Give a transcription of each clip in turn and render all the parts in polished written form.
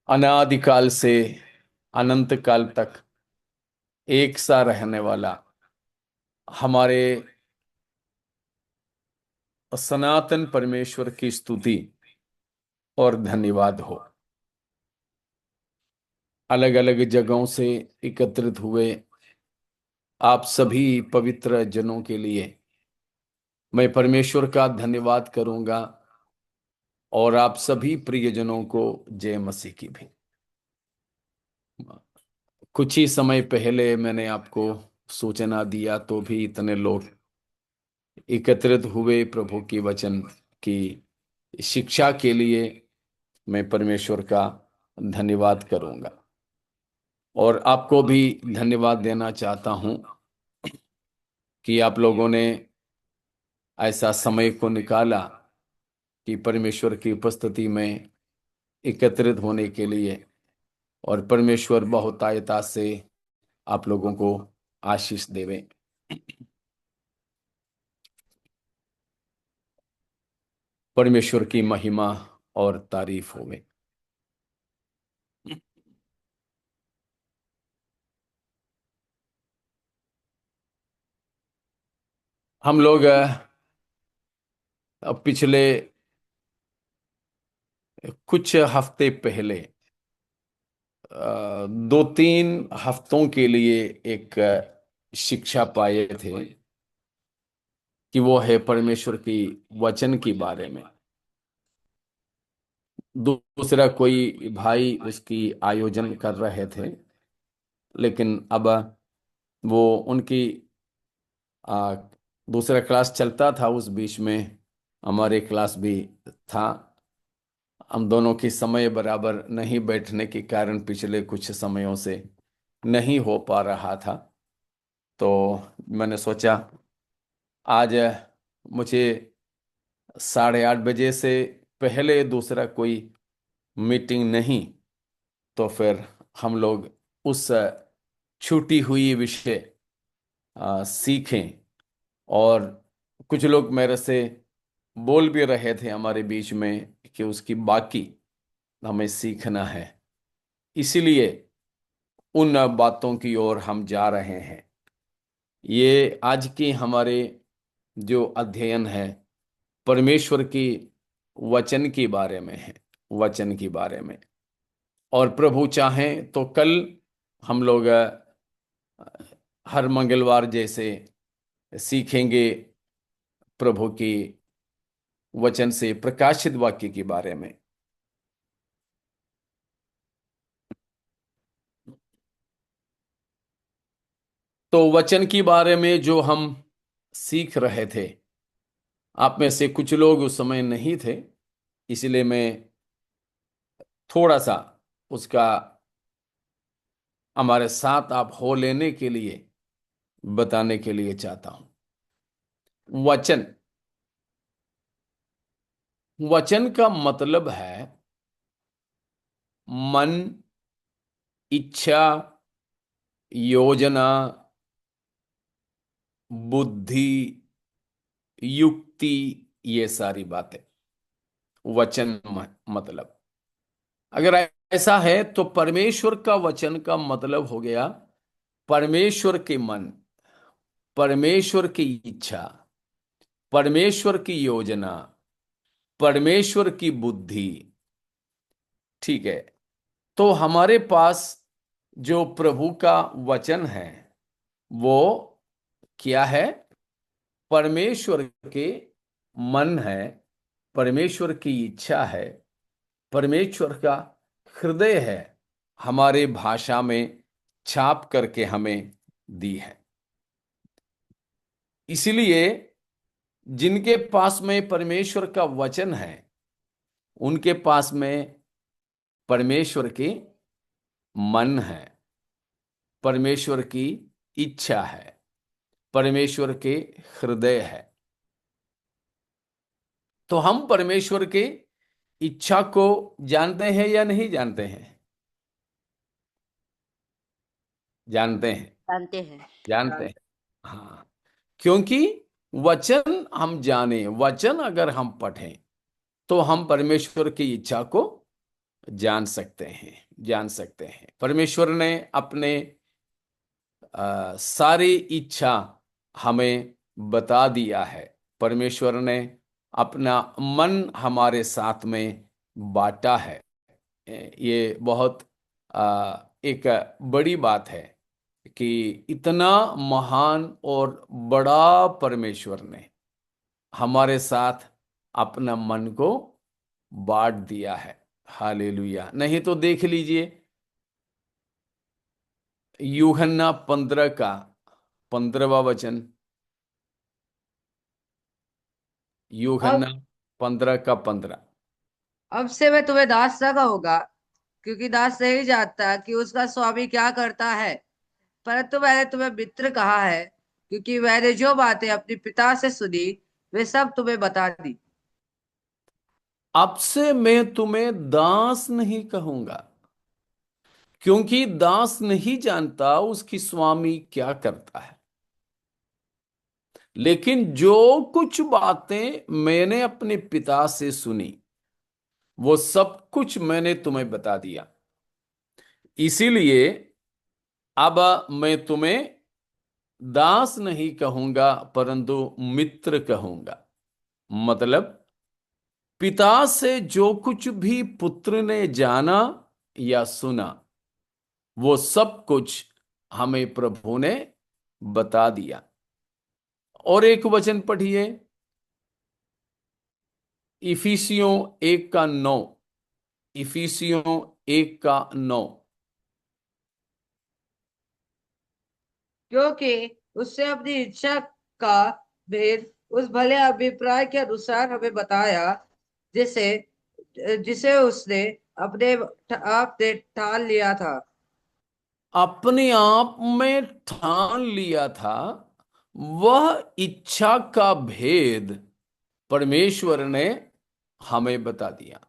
अनादिकाल से अनंत काल तक एक सा रहने वाला हमारे सनातन परमेश्वर की स्तुति और धन्यवाद हो। अलग अलग जगहों से एकत्रित हुए आप सभी पवित्र जनों के लिए मैं परमेश्वर का धन्यवाद करूंगा और आप सभी प्रियजनों को जय मसीह की भी। कुछ ही समय पहले मैंने आपको सूचना दिया तो भी इतने लोग एकत्रित हुए प्रभु की वचन की शिक्षा के लिए मैं परमेश्वर का धन्यवाद करूंगा और आपको भी धन्यवाद देना चाहता हूं कि आप लोगों ने ऐसा समय को निकाला कि परमेश्वर की उपस्थिति में एकत्रित होने के लिए। और परमेश्वर बहुतायता से आप लोगों को आशीष देवे। परमेश्वर की महिमा और तारीफ होवे। हम लोग अब पिछले कुछ हफ्ते पहले 2-3 हफ्तों के लिए एक शिक्षा पाए थे कि वो है परमेश्वर की वचन के बारे में। दूसरा कोई भाई उसकी आयोजन कर रहे थे, लेकिन अब वो उनकी आ, दूसरा क्लास चलता था, उस बीच में हमारे क्लास भी था। हम दोनों की समय बराबर नहीं बैठने के कारण पिछले कुछ समयों से नहीं हो पा रहा था। तो मैंने सोचा आज मुझे 8:30 बजे से पहले दूसरा कोई मीटिंग नहीं, तो फिर हम लोग उस छूटी हुई विषय सीखें। और कुछ लोग मेरे से बोल भी रहे थे हमारे बीच में कि उसकी बाकी हमें सीखना है, इसीलिए उन बातों की ओर हम जा रहे हैं। ये आज की हमारे जो अध्ययन है परमेश्वर की वचन के बारे में है, वचन के बारे में। और प्रभु चाहें तो कल हम लोग हर मंगलवार जैसे सीखेंगे प्रभु की वचन से प्रकाशित वाक्य के बारे में। तो वचन के बारे में जो हम सीख रहे थे, आप में से कुछ लोग उस समय नहीं थे, इसलिए मैं थोड़ा सा उसका हमारे साथ आप हो लेने के लिए बताने के लिए चाहता हूं। वचन, वचन का मतलब है मन, इच्छा, योजना, बुद्धि, युक्ति, ये सारी बातें वचन मतलब। अगर ऐसा है तो परमेश्वर का वचन का मतलब हो गया परमेश्वर के मन, परमेश्वर की इच्छा, परमेश्वर की योजना, परमेश्वर की बुद्धि। ठीक है। तो हमारे पास जो प्रभु का वचन है वो क्या है? परमेश्वर के मन है, परमेश्वर की इच्छा है, परमेश्वर का हृदय है, हमारे भाषा में छाप करके हमें दी है। इसलिए जिनके पास में परमेश्वर का वचन है उनके पास में परमेश्वर की मन है, परमेश्वर की इच्छा है, परमेश्वर के हृदय है। तो हम परमेश्वर के इच्छा को जानते हैं या नहीं जानते हैं? जानते हैं। जानते हैं। जानते हैं। हाँ, क्योंकि वचन हम जाने, वचन अगर हम पढ़ें तो हम परमेश्वर की इच्छा को जान सकते हैं, जान सकते हैं। परमेश्वर ने अपने सारी इच्छा हमें बता दिया है। परमेश्वर ने अपना मन हमारे साथ में बांटा है। ये बहुत एक बड़ी बात है कि इतना महान और बड़ा परमेश्वर ने हमारे साथ अपना मन को बांट दिया है। हालेलुया। नहीं तो देख लीजिए, यूहन्ना 15 का 15वां वचन। यूहन्ना अब 15 का 15। अब से मैं तुम्हें दास न कहूंगा, क्योंकि दास नहीं जानता कि उसका स्वामी क्या करता है, परंतु मैंने तुम्हें मित्र कहा है, क्योंकि मैंने जो बातें अपने पिता से सुनी वे सब तुम्हें बता दी। अब से मैं तुम्हें दास नहीं कहूंगा, क्योंकि दास नहीं जानता उसकी स्वामी क्या करता है। लेकिन जो कुछ बातें मैंने अपने पिता से सुनी, वो सब कुछ मैंने तुम्हें बता दिया। इसीलिए अब मैं तुम्हें दास नहीं कहूंगा, परंतु मित्र कहूंगा। मतलब पिता से जो कुछ भी पुत्र ने जाना या सुना, वो सब कुछ हमें प्रभु ने बता दिया। और एक वचन पढ़िए, इफिसियों 1 का 9। इफिसियों 1 का 9। क्योंकि उससे अपनी इच्छा का भेद उस भले अभिप्राय के अनुसार हमें बताया, जिसे जिसे उसने अपने आप ने ठान लिया था। अपने आप में ठान लिया था, वह इच्छा का भेद परमेश्वर ने हमें बता दिया।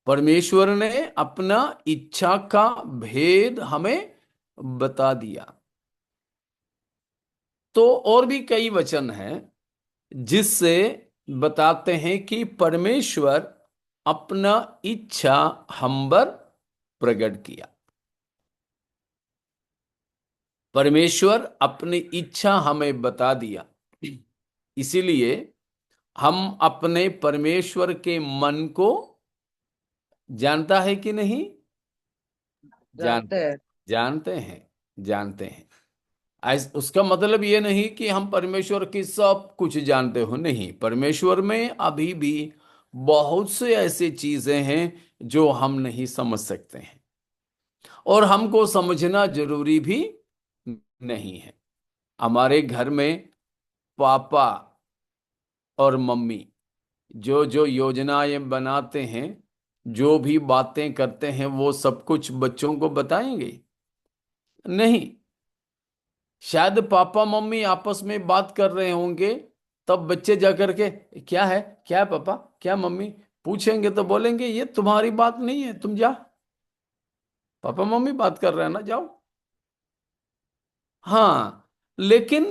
परमेश्वर ने अपना इच्छा का भेद हमें बता दिया। तो और भी कई वचन हैं जिससे बताते हैं कि परमेश्वर अपना इच्छा हम पर प्रकट किया। परमेश्वर अपनी इच्छा हमें बता दिया। इसीलिए हम अपने परमेश्वर के मन को जानता है कि नहीं? जानते जानते, हैं। जानते हैं, जानते हैं। उसका मतलब ये नहीं कि हम परमेश्वर की सब कुछ जानते हो, नहीं। परमेश्वर में अभी भी बहुत से ऐसी चीजें हैं जो हम नहीं समझ सकते हैं, और हमको समझना जरूरी भी नहीं है। हमारे घर में पापा और मम्मी जो जो योजनाएं बनाते हैं, जो भी बातें करते हैं, वो सब कुछ बच्चों को बताएंगे? नहीं। शायद पापा मम्मी आपस में बात कर रहे होंगे, तब बच्चे जाकर के क्या है, क्या है पापा, क्या मम्मी, पूछेंगे तो बोलेंगे ये तुम्हारी बात नहीं है, तुम जा, पापा मम्मी बात कर रहे हैं ना, जाओ। हाँ, लेकिन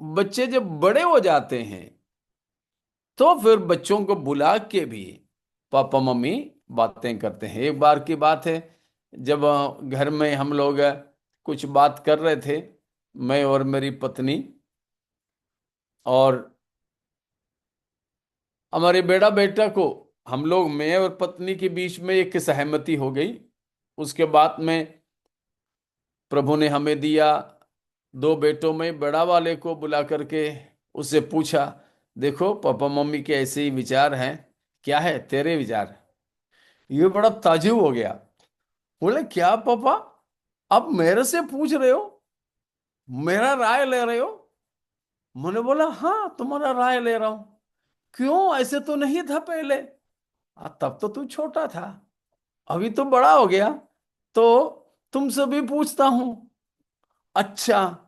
बच्चे जब बड़े हो जाते हैं, तो फिर बच्चों को बुला के भी पापा मम्मी बातें करते हैं। एक बार की बात है, जब घर में हम लोग कुछ बात कर रहे थे, मैं और मेरी पत्नी, और हमारे बेटा बेटा को, हम लोग, मैं और पत्नी के बीच में एक सहमति हो गई। उसके बाद में प्रभु ने हमें दिया, दो बेटों में बड़ा वाले को बुला करके उससे पूछा, देखो पापा मम्मी के ऐसे ही विचार हैं, क्या है तेरे विचार? ये बड़ा ताज्जुब हो गया। बोले क्या पापा, अब मेरे से पूछ रहे हो, मेरा राय ले रहे हो? मैंने बोला हाँ, तुम्हारा राय ले रहा हूं। क्यों, ऐसे तो नहीं था पहले। तब तो तू छोटा था, अभी तो बड़ा हो गया, तो तुमसे भी पूछता हूं। अच्छा।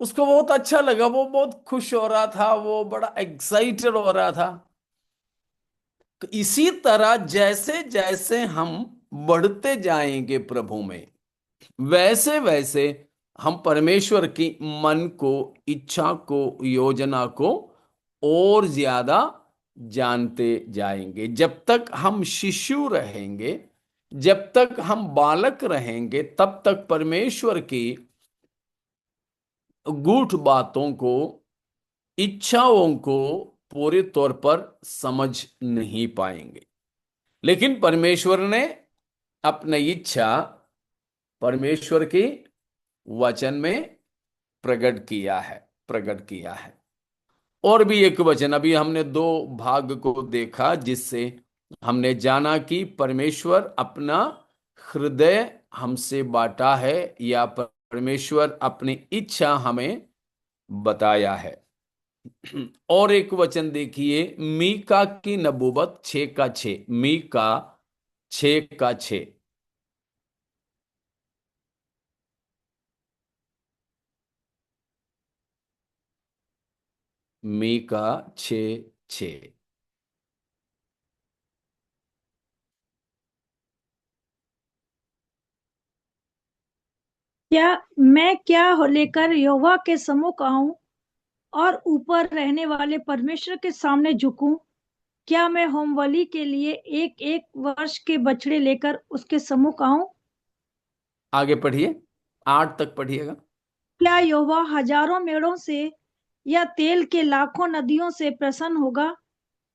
उसको बहुत अच्छा लगा, वो बहुत खुश हो रहा था, वो बड़ा एक्साइटेड हो रहा था। तो इसी तरह जैसे जैसे हम बढ़ते जाएंगे प्रभु में, वैसे वैसे हम परमेश्वर की मन को, इच्छा को, योजना को और ज्यादा जानते जाएंगे। जब तक हम शिशु रहेंगे, जब तक हम बालक रहेंगे, तब तक परमेश्वर की गूढ़ बातों को, इच्छाओं को पूरे तौर पर समझ नहीं पाएंगे। लेकिन परमेश्वर ने अपनी इच्छा परमेश्वर की वचन में प्रकट किया है। और भी एक वचन, अभी हमने दो भाग को देखा, जिससे हमने जाना कि परमेश्वर अपना हृदय हमसे बांटा है, या परमेश्वर अपनी इच्छा हमें बताया है। और एक वचन देखिए, मीका की नबूवत 6 का 6, मीका 6 का 6। मीका 6:6। क्या मैं क्या हो लेकर यहोवा के सम्मुख आऊं और ऊपर रहने वाले परमेश्वर के सामने झुकूं? क्या मैं होमबलि के लिए एक एक वर्ष के बछड़े लेकर उसके सम्मुख आऊं? आगे पढ़िए, 8 तक पढ़िएगा। क्या यहोवा हजारों मेढ़ों से या तेल के लाखों नदियों से प्रसन्न होगा?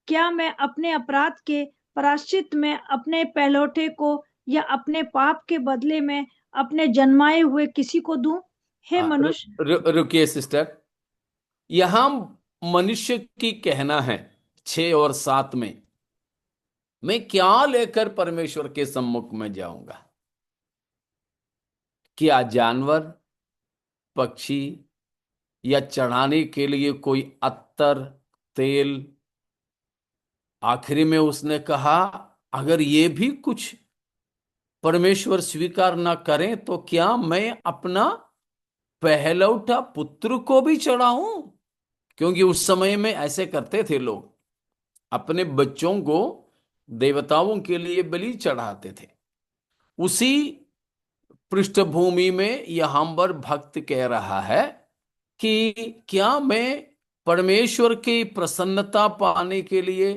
क्या मैं अपने अपराध के प्रायश्चित में अपने पहलौठे को या अपने पाप के बदले में अपने जन्माए हुए किसी को दूं? हे मनुष्य, रुकिए सिस्टर, यहां मनुष्य की कहना है 6 और 7 में, मैं क्या लेकर परमेश्वर के सम्मुख में जाऊंगा? क्या जानवर, पक्षी, या चढ़ाने के लिए कोई अत्तर, तेल? आखिरी में उसने कहा, अगर ये भी कुछ परमेश्वर स्वीकार ना करें तो क्या मैं अपना पहलौठा पुत्र को भी चढ़ाऊं? क्योंकि उस समय में ऐसे करते थे लोग, अपने बच्चों को देवताओं के लिए बलि चढ़ाते थे। उसी पृष्ठभूमि में यहां पर भक्त कह रहा है कि क्या मैं परमेश्वर की प्रसन्नता पाने के लिए,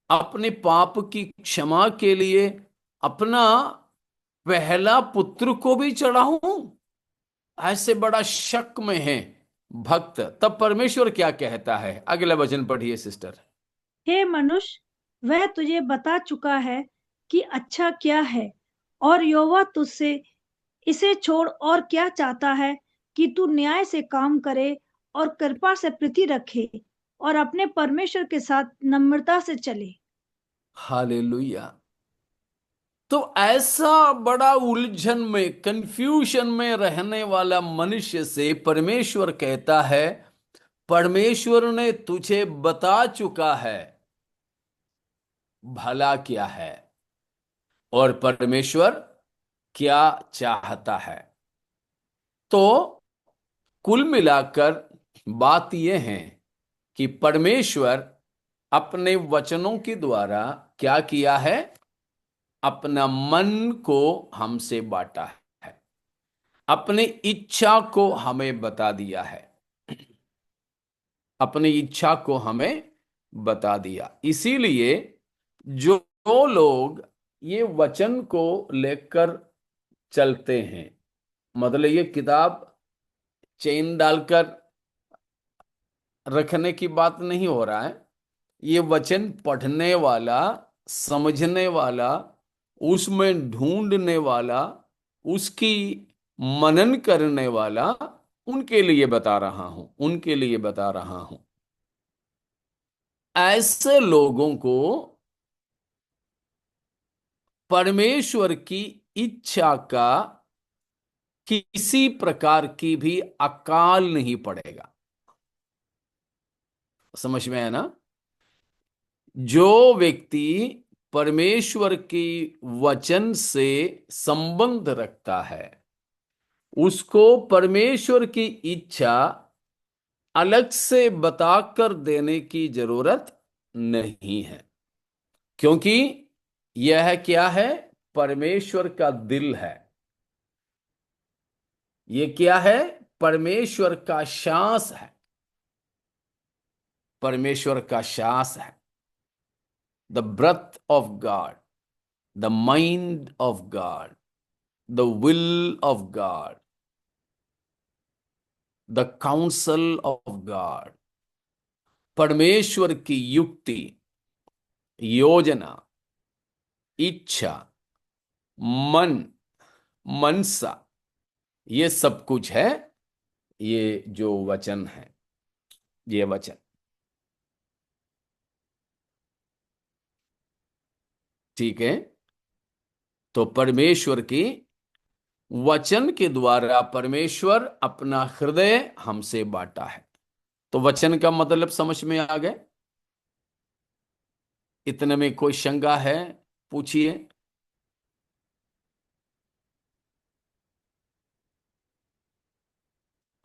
अपने पाप की क्षमा के लिए, अपना पहला पुत्र को भी चढ़ाऊं? ऐसे बड़ा शक में है भक्त। तब परमेश्वर क्या कहता है? अगला वचन पढ़िए सिस्टर। हे मनुष्य, वह तुझे बता चुका है कि अच्छा क्या है, और यहोवा तुझसे इसे छोड़ और क्या चाहता है कि तू न्याय से काम करे और कृपा से प्रीति रखे और अपने परमेश्वर के साथ नम्रता से चले। हालेलुया। तो ऐसा बड़ा उलझन में, कंफ्यूजन में रहने वाला मनुष्य से परमेश्वर कहता है, परमेश्वर ने तुझे बता चुका है भला क्या है, और परमेश्वर क्या चाहता है। तो कुल मिलाकर बात यह है कि परमेश्वर अपने वचनों के द्वारा क्या किया है? अपना मन को हमसे बांटा है, अपनी इच्छा को हमें बता दिया है, अपनी इच्छा को हमें बता दिया। इसीलिए जो लोग ये वचन को लेकर चलते हैं, मतलब ये किताब चेन डालकर रखने की बात नहीं हो रहा है, ये वचन पढ़ने वाला, समझने वाला, उसमें ढूंढने वाला, उसकी मनन करने वाला, उनके लिए बता रहा हूं, उनके लिए बता रहा हूं। ऐसे लोगों को परमेश्वर की इच्छा का किसी प्रकार की भी अकाल नहीं पड़ेगा। समझ में है ना? जो व्यक्ति परमेश्वर की वचन से संबंध रखता है, उसको परमेश्वर की इच्छा अलग से बताकर देने की जरूरत नहीं है। क्योंकि यह क्या है? परमेश्वर का दिल है। ये क्या है? परमेश्वर का श्वास है, परमेश्वर का श्वास है। The breath of God, the mind of God, the will of God, the counsel of God, परमेश्वर की युक्ति, योजना, इच्छा, मन, मनसा, ये सब कुछ है ये जो वचन है, ये वचन। ठीक है, तो परमेश्वर की वचन के द्वारा परमेश्वर अपना हृदय हमसे बांटा है। तो वचन का मतलब समझ में आ गए? इतने में कोई शंका है? पूछिए।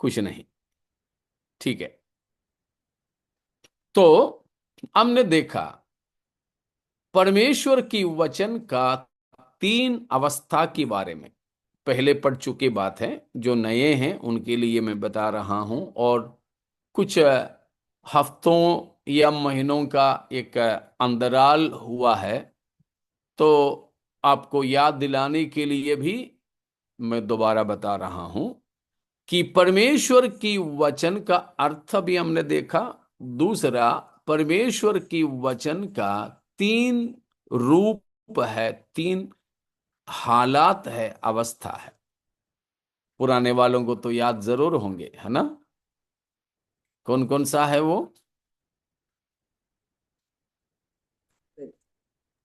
कुछ नहीं, ठीक है। तो हमने देखा परमेश्वर की वचन का तीन अवस्था के बारे में पहले पढ़ चुकी बात है। जो नए हैं उनके लिए मैं बता रहा हूं, और कुछ हफ्तों या महीनों का एक अंतराल हुआ है, तो आपको याद दिलाने के लिए भी मैं दोबारा बता रहा हूं कि परमेश्वर की वचन का अर्थ भी हमने देखा। दूसरा, परमेश्वर की वचन का तीन रूप है, तीन हालात है, अवस्था है। पुराने वालों को तो याद जरूर होंगे, है ना? कौन कौन सा है वो?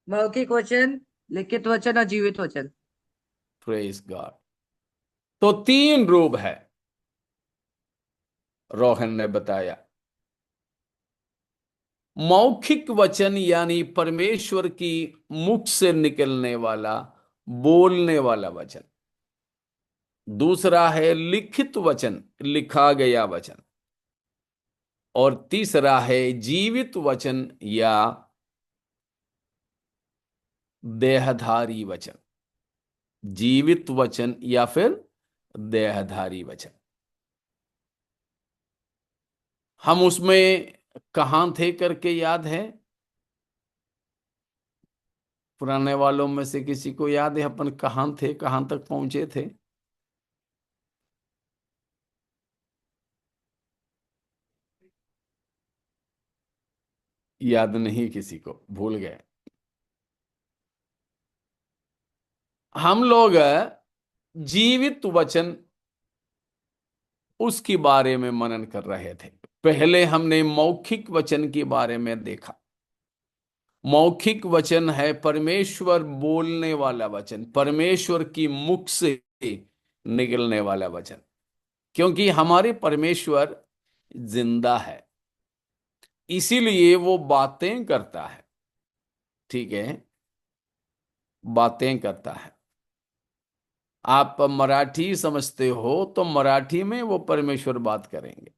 मौखिक वचन, लिखित वचन और जीवित वचन। Praise God. तो तीन रूप है, रोहन ने बताया। मौखिक वचन यानी परमेश्वर की मुख से निकलने वाला, बोलने वाला वचन। दूसरा है लिखित वचन, लिखा गया वचन। और तीसरा है जीवित वचन या देहधारी वचन। जीवित वचन या फिर देहधारी वचन। हम उसमें कहां थे करके याद है? पुराने वालों में से किसी को याद है अपन कहां थे, कहां तक पहुंचे थे? याद नहीं, किसी को भूल गए? हम लोग जीवित वचन उसके बारे में मनन कर रहे थे। पहले हमने मौखिक वचन के बारे में देखा। मौखिक वचन है परमेश्वर बोलने वाला वचन, परमेश्वर की मुख से निकलने वाला वचन। क्योंकि हमारे परमेश्वर जिंदा है, इसीलिए वो बातें करता है। ठीक है, बातें करता है। आप मराठी समझते हो तो मराठी में वो परमेश्वर बात करेंगे।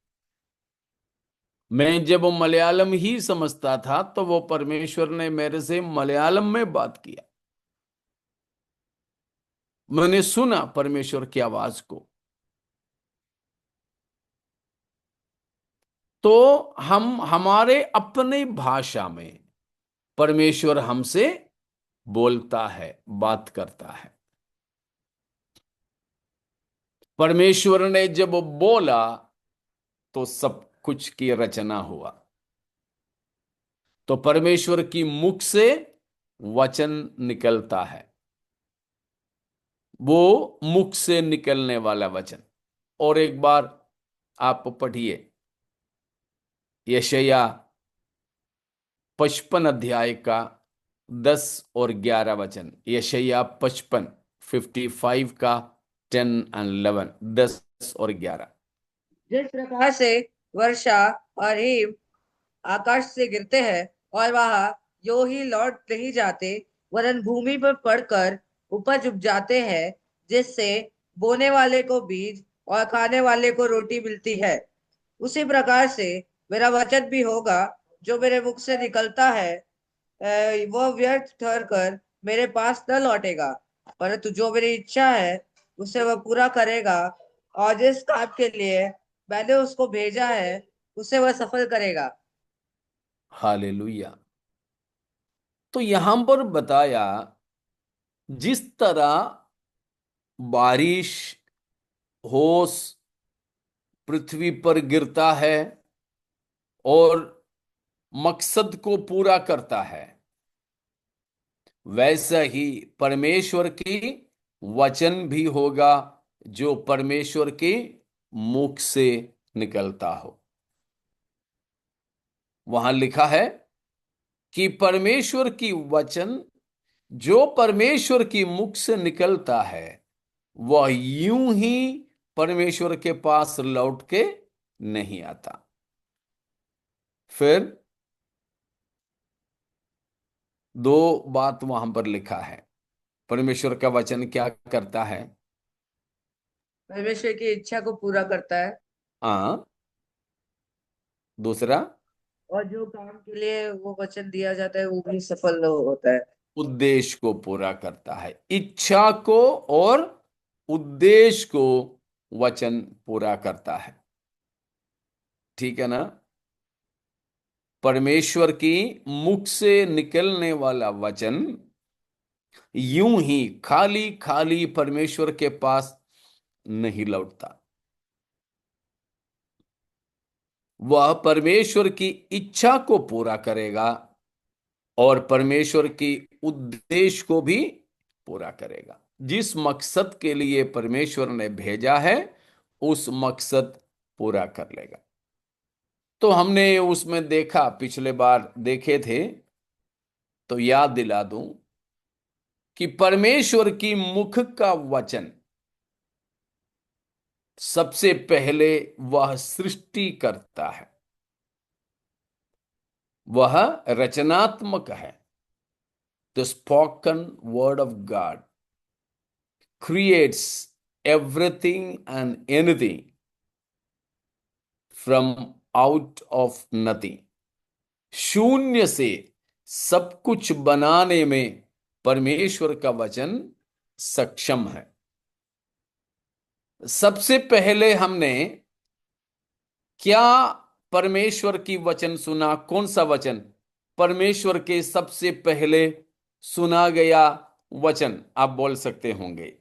मैं जब मलयालम ही समझता था तो वो परमेश्वर ने मेरे से मलयालम में बात किया। मैंने सुना परमेश्वर की आवाज को। तो हम हमारे अपने भाषा में परमेश्वर हमसे बोलता है, बात करता है। परमेश्वर ने जब बोला तो सब कुछ की रचना हुआ। तो परमेश्वर की मुख से वचन निकलता है, वो मुख से निकलने वाला वचन। और एक बार आप पढ़िए यशाया 55 अध्याय का 10 और 11 वचन। यशाया 55 का 10 और 11, 10 और 11। जिस प्रकार से वर्षा और हिम आकाश से गिरते हैं और वहां यो ही लौट नहीं जाते, वरन भूमि पर पड़कर उपज उपजाते हैं, जिससे बोने वाले को बीज और खाने वाले को रोटी मिलती है, उसी प्रकार से मेरा वचन भी होगा जो मेरे मुख से निकलता है। वह व्यर्थ ठहर कर मेरे पास न लौटेगा, परंतु जो मेरी इच्छा है उसे वह पूरा करेगा, और जिस काम के लिए मैंने उसको भेजा है, उसे वह सफल करेगा। हालेलुया। तो यहां पर बताया जिस तरह बारिश होस पृथ्वी पर गिरता है और मकसद को पूरा करता है, वैसा ही परमेश्वर की वचन भी होगा जो परमेश्वर के मुख से निकलता हो। वहां लिखा है कि परमेश्वर की वचन जो परमेश्वर की मुख से निकलता है वह यूं ही परमेश्वर के पास लौट के नहीं आता। फिर दो बात वहां पर लिखा है, परमेश्वर का वचन क्या करता है। परमेश्वर की इच्छा को पूरा करता है, हाँ, दूसरा और जो काम के लिए वो वचन दिया जाता है वो भी सफल होता है। उद्देश्य को पूरा करता है, इच्छा को और उद्देश्य को वचन पूरा करता है। ठीक है ना। परमेश्वर की मुख से निकलने वाला वचन यूं ही खाली खाली परमेश्वर के पास नहीं लौटता, वह परमेश्वर की इच्छा को पूरा करेगा और परमेश्वर की उद्देश्य को भी पूरा करेगा। जिस मकसद के लिए परमेश्वर ने भेजा है उस मकसद पूरा कर लेगा। तो हमने उसमें देखा, पिछले बार देखे थे तो याद दिला दूं कि परमेश्वर की मुख का वचन सबसे पहले वह सृष्टि करता है, वह रचनात्मक है। The spoken word of God creates everything and anything from out of nothing। शून्य से सब कुछ बनाने में परमेश्वर का वचन सक्षम है। सबसे पहले हमने क्या परमेश्वर की वचन सुना? कौन सा वचन? परमेश्वर के सबसे पहले सुना गया वचन आप बोल सकते होंगे।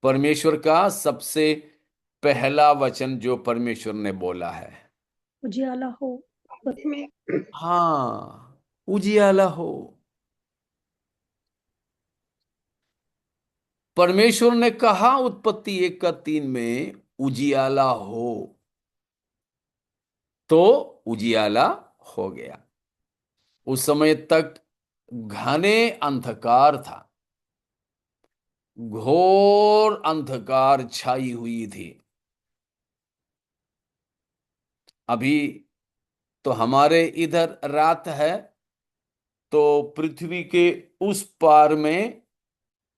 परमेश्वर का सबसे पहला वचन जो परमेश्वर ने बोला है, उजियाला हो। हाँ, उजियाला हो। परमेश्वर ने कहा उत्पत्ति 1:3 में उजियाला हो, तो उजियाला हो गया। उस समय तक घने अंधकार था, घोर अंधकार छाई हुई थी। अभी तो हमारे इधर रात है, तो पृथ्वी के उस पार में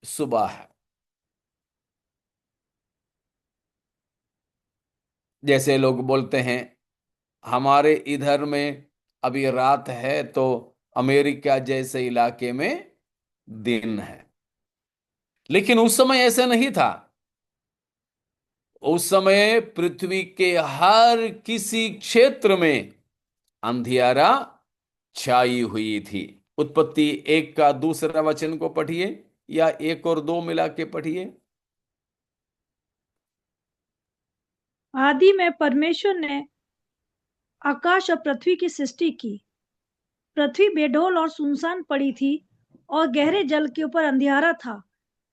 सुबह है। जैसे लोग बोलते हैं हमारे इधर में अभी रात है तो अमेरिका जैसे इलाके में दिन है, लेकिन उस समय ऐसा नहीं था। उस समय पृथ्वी के हर किसी क्षेत्र में अंधियारा छाई हुई थी। उत्पत्ति 1 का दूसरा वचन को पढ़िए, या 1 और 2 मिला के पढ़िए। आदि में परमेश्वर ने आकाश और पृथ्वी की सृष्टि की। पृथ्वी बेढोल और सुनसान पड़ी थी और गहरे जल के ऊपर अंधियारा था।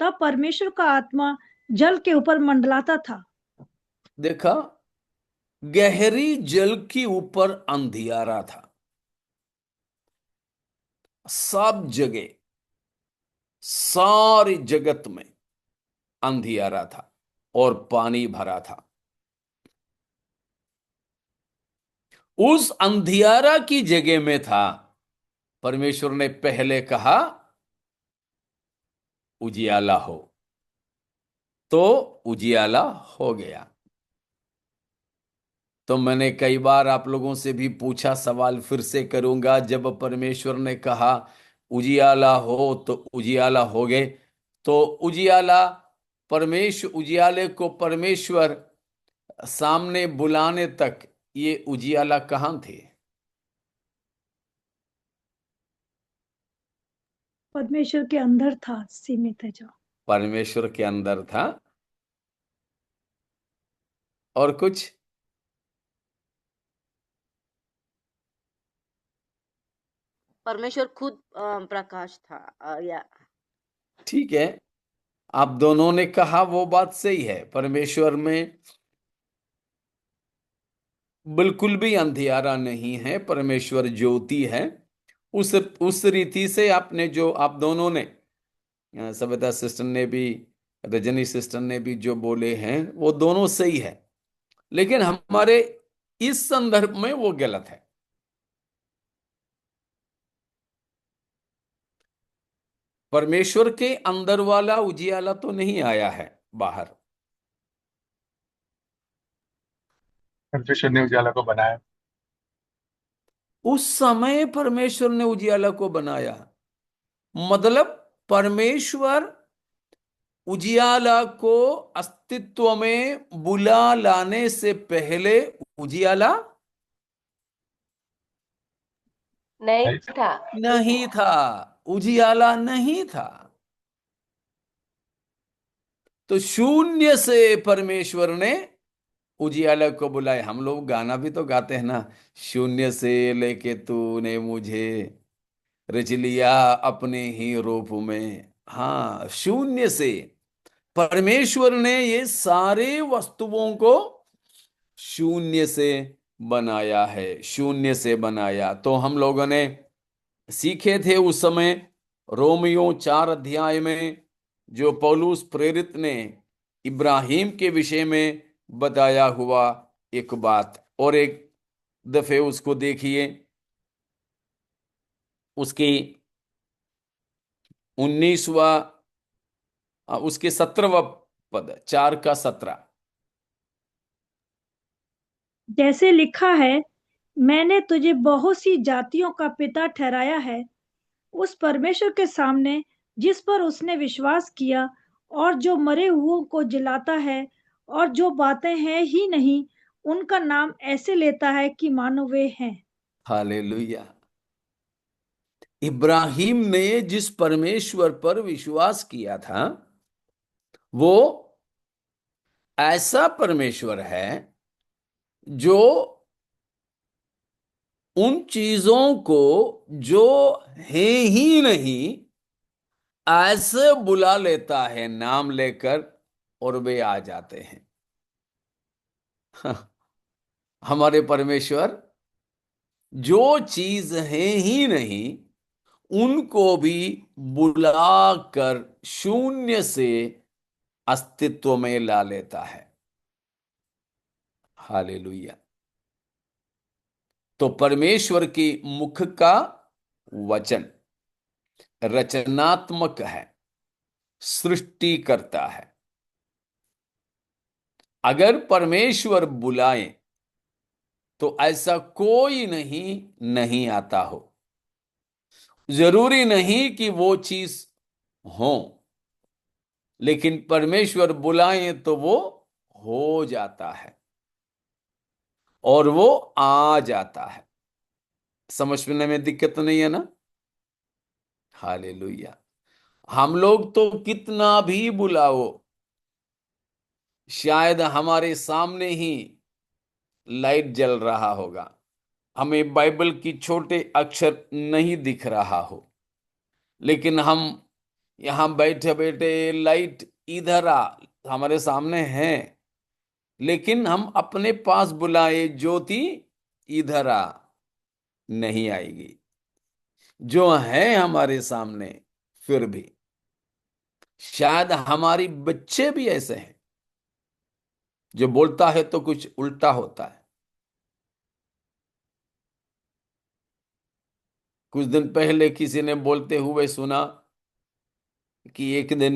तब परमेश्वर का आत्मा जल के ऊपर मंडलाता था। देखा, गहरी जल के ऊपर अंधियारा था, सब जगह सारी जगत में अंधियारा था और पानी भरा था। उस अंधियारा की जगह में था, परमेश्वर ने पहले कहा उजियाला हो, तो उजियाला हो गया। तो मैंने कई बार आप लोगों से भी पूछा, सवाल फिर से करूंगा, जब परमेश्वर ने कहा उजियाला हो तो उजियाला हो गए, तो उजियाला उजियाले को परमेश्वर सामने बुलाने तक ये उजियाला कहाँ थे? परमेश्वर के अंदर था, सीमित है जो। परमेश्वर के अंदर था। और कुछ? परमेश्वर खुद प्रकाश था, या ठीक है, आप दोनों ने कहा वो बात सही है। परमेश्वर में बिल्कुल भी अंधियारा नहीं है, परमेश्वर ज्योति है। उस रीति से आपने जो, आप दोनों ने, सविता सिस्टर ने भी, रजनी सिस्टर ने भी जो बोले हैं वो दोनों सही है, लेकिन हमारे इस संदर्भ में वो गलत है। परमेश्वर के अंदर वाला उजियाला तो नहीं आया है बाहर। परमेश्वर ने उजाला को बनाया। उस समय परमेश्वर ने उजियाला को बनाया, मतलब परमेश्वर उजियाला को अस्तित्व में बुला लाने से पहले उजियाला नहीं नहीं, था। नहीं था। उजियाला नहीं था। तो शून्य से परमेश्वर ने उजियाला को बुलाया। हम लोग गाना भी तो गाते हैं ना, शून्य से लेके तूने मुझे रच लिया अपने ही रूप में। हाँ, शून्य से परमेश्वर ने ये सारे वस्तुओं को शून्य से बनाया है, शून्य से बनाया। तो हम लोगों ने सीखे थे उस समय रोमियो 4 अध्याय में जो पौलुस प्रेरित ने इब्राहिम के विषय में बताया हुआ एक बात, और एक दफे उसको देखिए, उसकी 19वां, उसके 17वां पद, 4 का 17। जैसे लिखा है, मैंने तुझे बहुत सी जातियों का पिता ठहराया है, उस परमेश्वर के सामने जिस पर उसने विश्वास किया, और जो मरे हुओं को जिलाता है, और जो बातें हैं ही नहीं उनका नाम ऐसे लेता है कि मानो वे हैं। हालेलुया। इब्राहिम ने जिस परमेश्वर पर विश्वास किया था, वो ऐसा परमेश्वर है जो उन चीजों को जो है ही नहीं ऐसे बुला लेता है नाम लेकर, और वे आ जाते हैं। हमारे परमेश्वर जो चीज है ही नहीं उनको भी बुलाकर शून्य से अस्तित्व में ला लेता है। हालेलुया। तो परमेश्वर की मुख का वचन रचनात्मक है, सृष्टि करता है। अगर परमेश्वर बुलाए तो ऐसा कोई नहीं आता हो। जरूरी नहीं कि वो चीज हो, लेकिन परमेश्वर बुलाए तो वो हो जाता है और वो आ जाता है। समझने में दिक्कत तो नहीं है ना? हालेलुया। हम लोग तो कितना भी बुलाओ, शायद हमारे सामने ही लाइट जल रहा होगा, हमें बाइबल की छोटे अक्षर नहीं दिख रहा हो, लेकिन हम यहां बैठे बैठे लाइट इधर आ हमारे सामने है, लेकिन हम अपने पास बुलाए ज्योति इधर आ, नहीं आएगी। जो है हमारे सामने, फिर भी शायद हमारी बच्चे भी ऐसे हैं, जो बोलता है तो कुछ उल्टा होता है। कुछ दिन पहले किसी ने बोलते हुए सुना कि एक दिन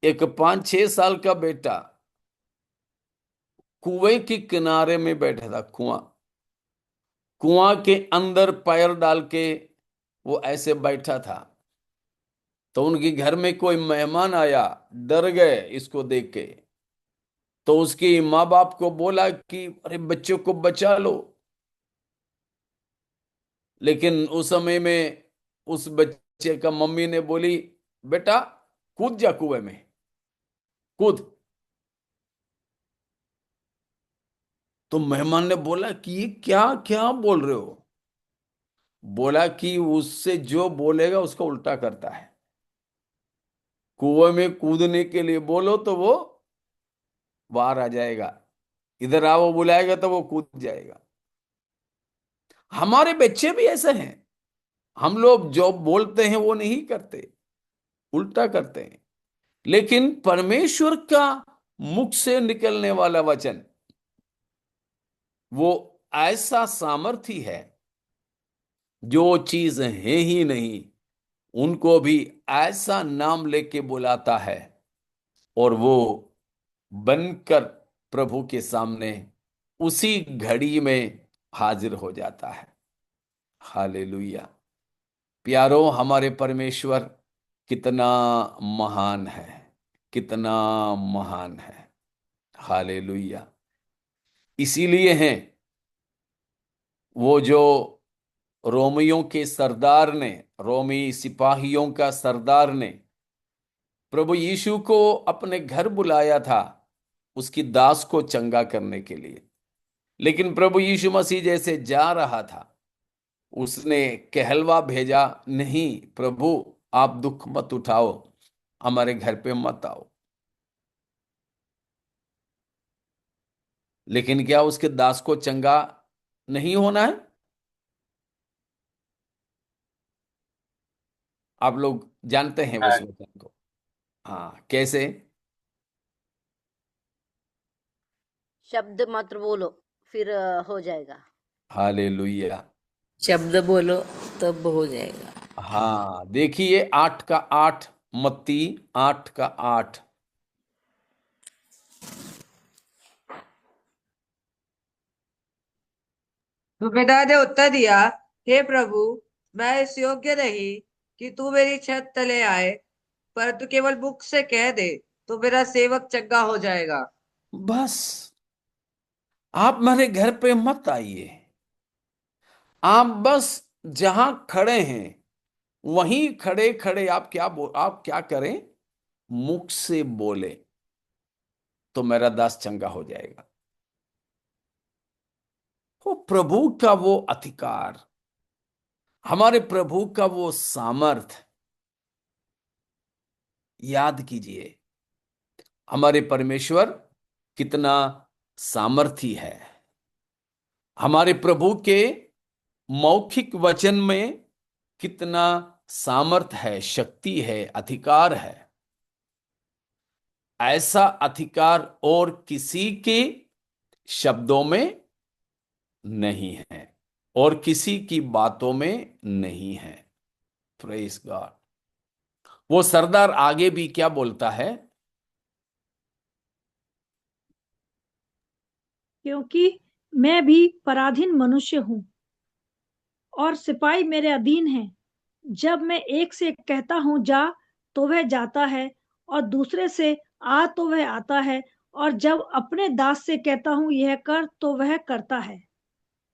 एक 5-6 साल का बेटा कुएं के किनारे में बैठा था। कुआं कुआं के अंदर पैर डाल के वो ऐसे बैठा था। तो उनके घर में कोई मेहमान आया, डर गए इसको देख के। तो उसके माँ बाप को बोला कि अरे बच्चों को बचा लो, लेकिन उस समय में उस बच्चे का मम्मी ने बोली, बेटा कूद जा कुएं में, कूद। तो मेहमान ने बोला कि ये क्या क्या बोल रहे हो? बोला कि उससे जो बोलेगा उसका उल्टा करता है। कुएं में कूदने के लिए बोलो तो वो बाहर आ जाएगा, इधर आओ बुलाएगा तो वो कूद जाएगा। हमारे बच्चे भी ऐसे हैं, हम लोग जो बोलते हैं वो नहीं करते, उल्टा करते हैं। लेकिन परमेश्वर का मुख से निकलने वाला वचन वो ऐसा सामर्थी है, जो चीज है ही नहीं उनको भी ऐसा नाम लेके बुलाता है, और वो बनकर प्रभु के सामने उसी घड़ी में हाजिर हो जाता है। हालेलुया। प्यारो, हमारे परमेश्वर कितना महान है, कितना महान है। हालेलुया। इसीलिए हैं वो जो रोमियों के सरदार ने, रोमी सिपाहियों का सरदार ने प्रभु यीशु को अपने घर बुलाया था उसकी दास को चंगा करने के लिए। लेकिन प्रभु यीशु मसीह जैसे जा रहा था, उसने कहलवा भेजा, नहीं प्रभु, आप दुख मत उठाओ, हमारे घर पे मत आओ। लेकिन क्या उसके दास को चंगा नहीं होना है? आप लोग जानते हैं उस हाँ। वचन को। हाँ, कैसे? शब्द मात्र बोलो, फिर हो जाएगा। हालेलुया। शब्द बोलो तब हो जाएगा। हाँ, देखिए 8 का 8, मत्ती 8 का 8। सूबेदार ने उत्तर दिया, हे प्रभु, मैं इस योग्य नहीं कि तू मेरी छत तले आए, पर तू केवल मुख से कह दे तो मेरा सेवक चंगा हो जाएगा। बस, आप मेरे घर पे मत आइए, आप बस जहां खड़े हैं वहीं खड़े खड़े आप क्या करें? मुख से बोले तो मेरा दास चंगा हो जाएगा। वो प्रभु का वो अधिकार, हमारे प्रभु का वो सामर्थ, याद कीजिए हमारे परमेश्वर कितना सामर्थी है। हमारे प्रभु के मौखिक वचन में कितना सामर्थ है, शक्ति है, अधिकार है। ऐसा अधिकार और किसी के शब्दों में नहीं है और किसी की बातों में नहीं है। Praise God. वो सरदार आगे भी क्या बोलता है? क्योंकि मैं भी पराधीन मनुष्य हूँ और सिपाही मेरे अधीन हैं। जब मैं एक से कहता हूँ जा तो वह जाता है, और दूसरे से आ तो वह आता है, और जब अपने दास से कहता हूँ यह कर तो वह करता है।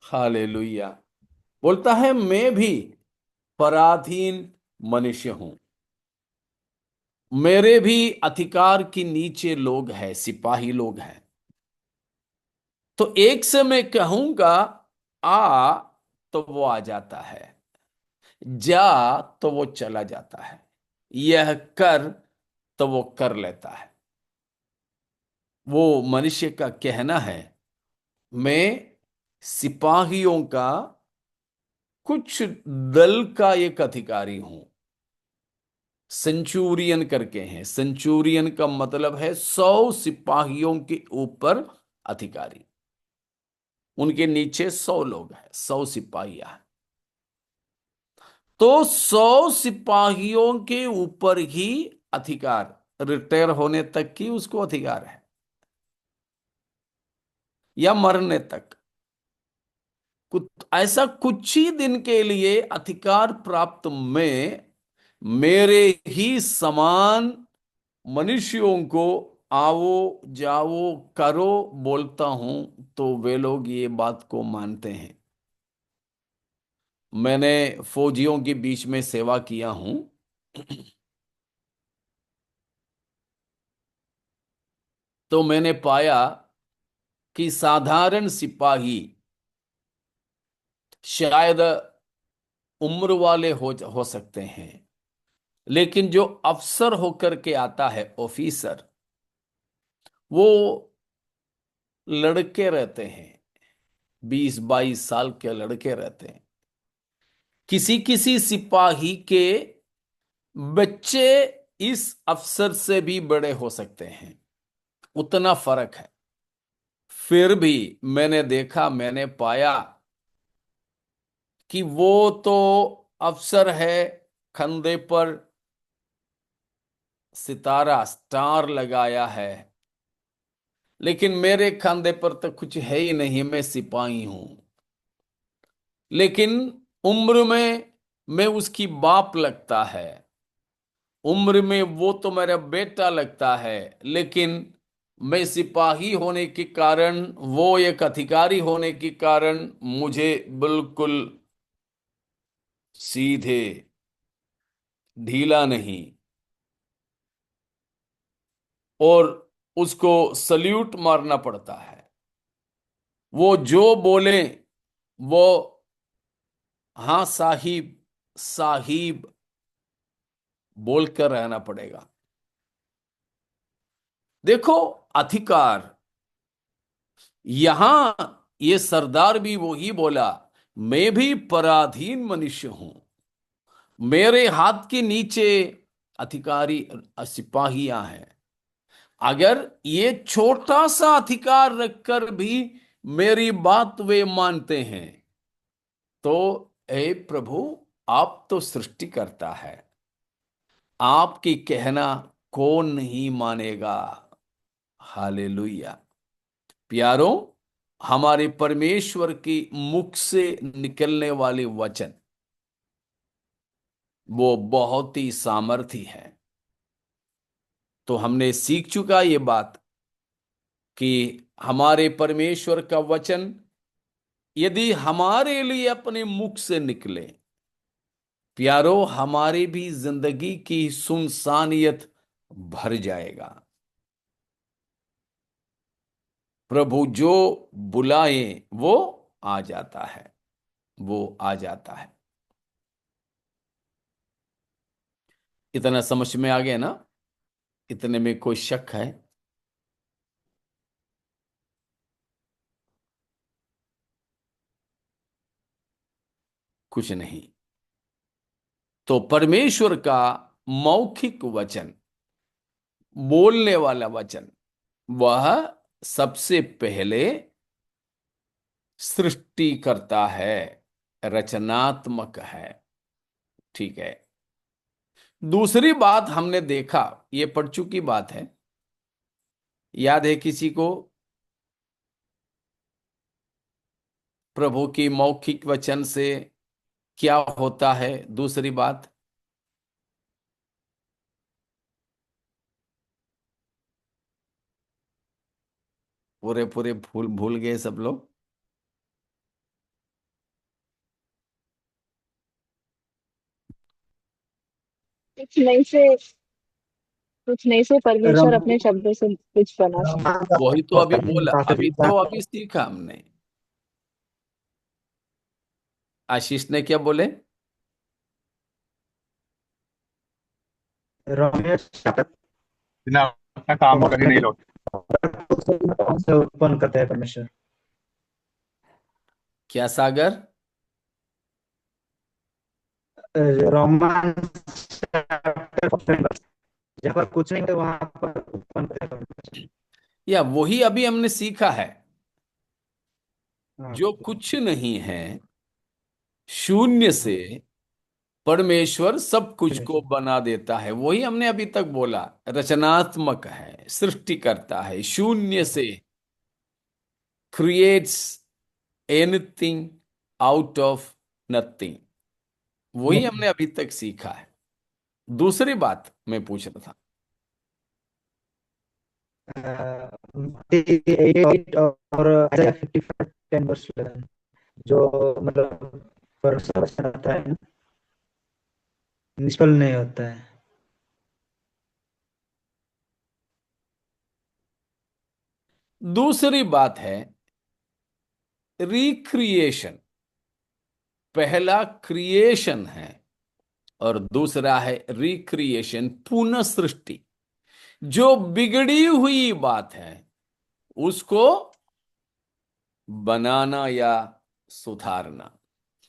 हालेलुया। बोलता है मैं भी पराधीन मनुष्य हूं, मेरे भी अधिकार के नीचे लोग हैं, सिपाही लोग हैं। तो एक से मैं कहूंगा आ तो वो आ जाता है, जा तो वो चला जाता है, यह कर तो वो कर लेता है। वो मनुष्य का कहना है, मैं सिपाहियों का कुछ दल का एक अधिकारी हूं। सेंचुरियन करके हैं, सेंचुरियन का मतलब है 100 सिपाहियों के ऊपर अधिकारी, उनके नीचे 100 लोग हैं, 100 सिपाहियां हैं। तो 100 सिपाहियों के ऊपर ही अधिकार, रिटायर होने तक की उसको अधिकार है, या मरने तक। कुछ ऐसा कुछ ही दिन के लिए अधिकार प्राप्त में मेरे ही समान मनुष्यों को आओ जाओ करो बोलता हूं तो वे लोग ये बात को मानते हैं। मैंने फौजियों के बीच में सेवा किया हूं। तो मैंने पाया कि साधारण सिपाही शायद उम्र वाले हो सकते हैं, लेकिन जो अफसर होकर के आता है, ऑफिसर, वो लड़के रहते हैं, 20-22 साल के लड़के रहते हैं। किसी किसी सिपाही के बच्चे इस अफसर से भी बड़े हो सकते हैं, उतना फर्क है। फिर भी मैंने देखा, मैंने पाया कि वो तो अफसर है, कंधे पर सितारा स्टार लगाया है, लेकिन मेरे कंधे पर तो कुछ है ही नहीं, मैं सिपाही हूं। लेकिन उम्र में मैं उसकी बाप लगता है, उम्र में वो तो मेरा बेटा लगता है, लेकिन मैं सिपाही होने के कारण, वो एक अधिकारी होने के कारण मुझे बिल्कुल सीधे, ढीला नहीं, और उसको सल्यूट मारना पड़ता है। वो जो बोले वो हाँ साहिब, साहिब बोलकर रहना पड़ेगा। देखो, अधिकार, यहां ये सरदार भी वही बोला, मैं भी पराधीन मनुष्य हूं, मेरे हाथ के नीचे अधिकारी सिपाहियां हैं। अगर ये छोटा सा अधिकार रखकर भी मेरी बात वे मानते हैं, तो ए प्रभु, आप तो सृष्टि करता है, आपकी कहना कौन नहीं मानेगा। हालेलुया। प्यारों, हमारे परमेश्वर की मुख से निकलने वाले वचन वो बहुत ही सामर्थी है। तो हमने सीख चुका ये बात कि हमारे परमेश्वर का वचन यदि हमारे लिए अपने मुख से निकले, प्यारो, हमारी भी जिंदगी की सुनसानियत भर जाएगा। प्रभु जो बुलाए वो आ जाता है, वो आ जाता है। इतना समझ में आ गया ना? इतने में कोई शक है? कुछ नहीं। तो परमेश्वर का मौखिक वचन, बोलने वाला वचन, वह सबसे पहले सृष्टि करता है, रचनात्मक है। ठीक है। दूसरी बात हमने देखा, ये पढ़ चुकी बात है, याद है किसी को? प्रभु की मौखिक वचन से क्या होता है? दूसरी बात, पूरे पूरे भूल भूल गए सब लोग। कुछ नहीं से परमेश्वर रम अपने शब्दों से कुछ बना सकता रमान का वही तो अभी बोला, अभी तात्पर्य तो अभी सीखा हमने। आशीष ने क्या बोले? रमेश बिना अपना काम कर ही नहीं लौटे। से उत्पन्न करते हैं परमेश्वर। क्या सागर? रोमन जहाँ पर कुछ नहीं है वहां पर उत्पन्न करते हैं परमेश्वर। या वही अभी हमने सीखा है, हाँ, जो कुछ नहीं है, शून्य से परमेश्वर सब कुछ को बना देता है। वही हमने अभी तक बोला, रचनात्मक है, सृष्टि करता है, शून्य से creates anything out of nothing. वही हमने अभी तक सीखा है। दूसरी बात मैं पूछ रहा था, 88 और आइज़ाया 55 10 वर्स 11, जो मतलब भरोसा बचा रहता है, निष्फल नहीं होता है। दूसरी बात है रिक्रिएशन। पहला क्रिएशन है और दूसरा है रिक्रिएशन, पुनः सृष्टि। जो बिगड़ी हुई बात है उसको बनाना या सुधारना,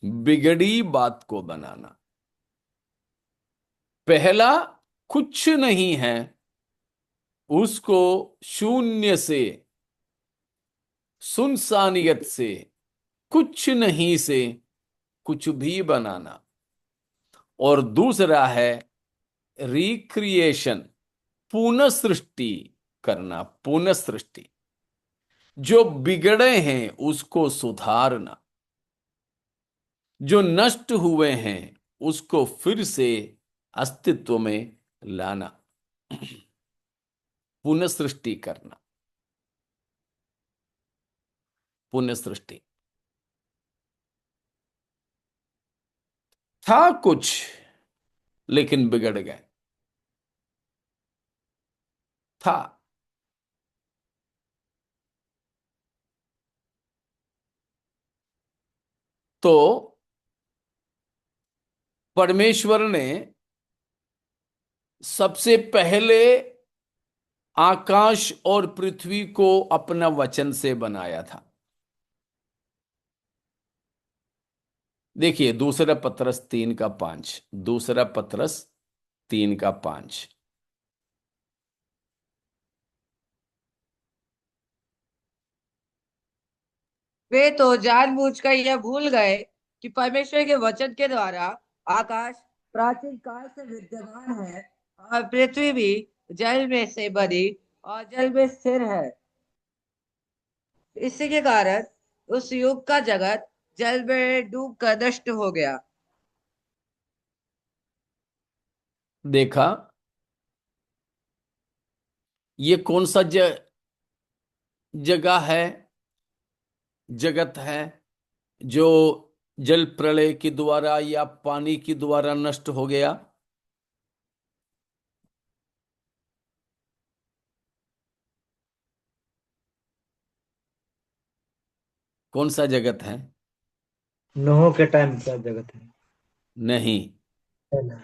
बिगड़ी बात को बनाना। पहला कुछ नहीं है, उसको शून्य से, सुनसानियत से, कुछ नहीं से कुछ भी बनाना। और दूसरा है रिक्रिएशन, पुनः सृष्टि करना, पुनः सृष्टि। जो बिगड़े हैं उसको सुधारना, जो नष्ट हुए हैं उसको फिर से अस्तित्व में लाना, पुनः सृष्टि करना, पुनः सृष्टि। था कुछ लेकिन बिगड़ गए, था। तो परमेश्वर ने सबसे पहले आकाश और पृथ्वी को अपना वचन से बनाया था। देखिए दूसरा पत्रस 3:5, दूसरा पत्रस 3:5। वे तो जानबूझकर यह भूल गए कि परमेश्वर के वचन के द्वारा आकाश प्राचीन काल से विद्यमान है और पृथ्वी भी जल में से बनी और जल में स्थिर है। इसी के कारण उस युग का जगत जल में डूब कर नष्ट हो गया। देखा, ये कौन सा जगह है, जगत है जो जल प्रलय के द्वारा या पानी के द्वारा नष्ट हो गया? कौन सा जगत है? नूह के टाइम का जगत है। नहीं। पहला।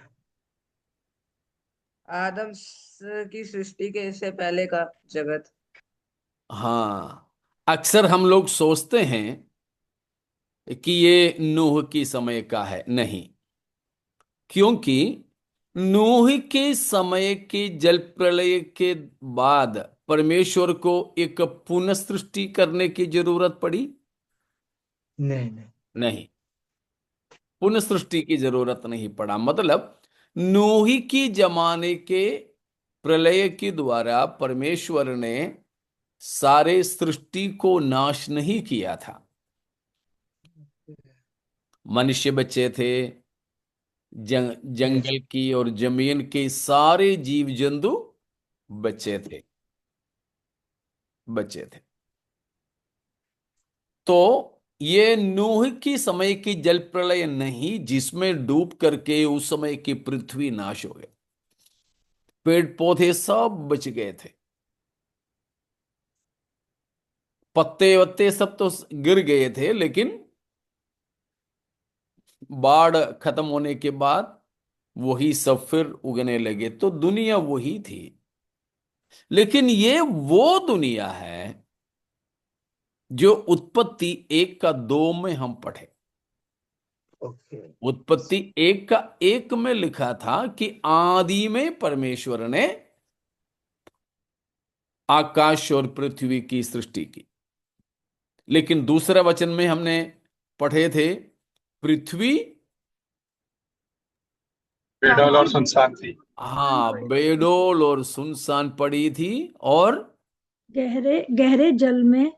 की सृष्टि के से पहले का जगत। हाँ, अक्सर हम लोग सोचते हैं कि ये नूह की समय का है। नहीं, क्योंकि नूह के समय के जल प्रलय के बाद परमेश्वर को एक पुनः सृष्टि करने की जरूरत पड़ी? नहीं नहीं। नहीं, पुनः सृष्टि की जरूरत नहीं पड़ा। मतलब नूह की जमाने के प्रलय के द्वारा परमेश्वर ने सारे सृष्टि को नाश नहीं किया था। मनुष्य बचे थे, यस। जंगल की और जमीन के सारे जीव जंतु बचे थे, बचे थे। तो ये नूह की समय की जल प्रलय नहीं जिसमें डूब करके उस समय की पृथ्वी नाश हो गई, पेड़ पौधे सब बच गए थे, पत्ते वत्ते सब तो गिर गए थे, लेकिन बाढ़ खत्म होने के बाद वही सब फिर उगने लगे, तो दुनिया वही थी। लेकिन ये वो दुनिया है जो उत्पत्ति 1:2 में हम पढ़े। ओके। उत्पत्ति 1:1 में लिखा था कि आदि में परमेश्वर ने आकाश और पृथ्वी की सृष्टि की। लेकिन दूसरा वचन में हमने पढ़े थे पृथ्वी, बेडौल और सुनसान थी। हाँ, बेडोल और सुनसान पड़ी थी। और गहरे गहरे जल में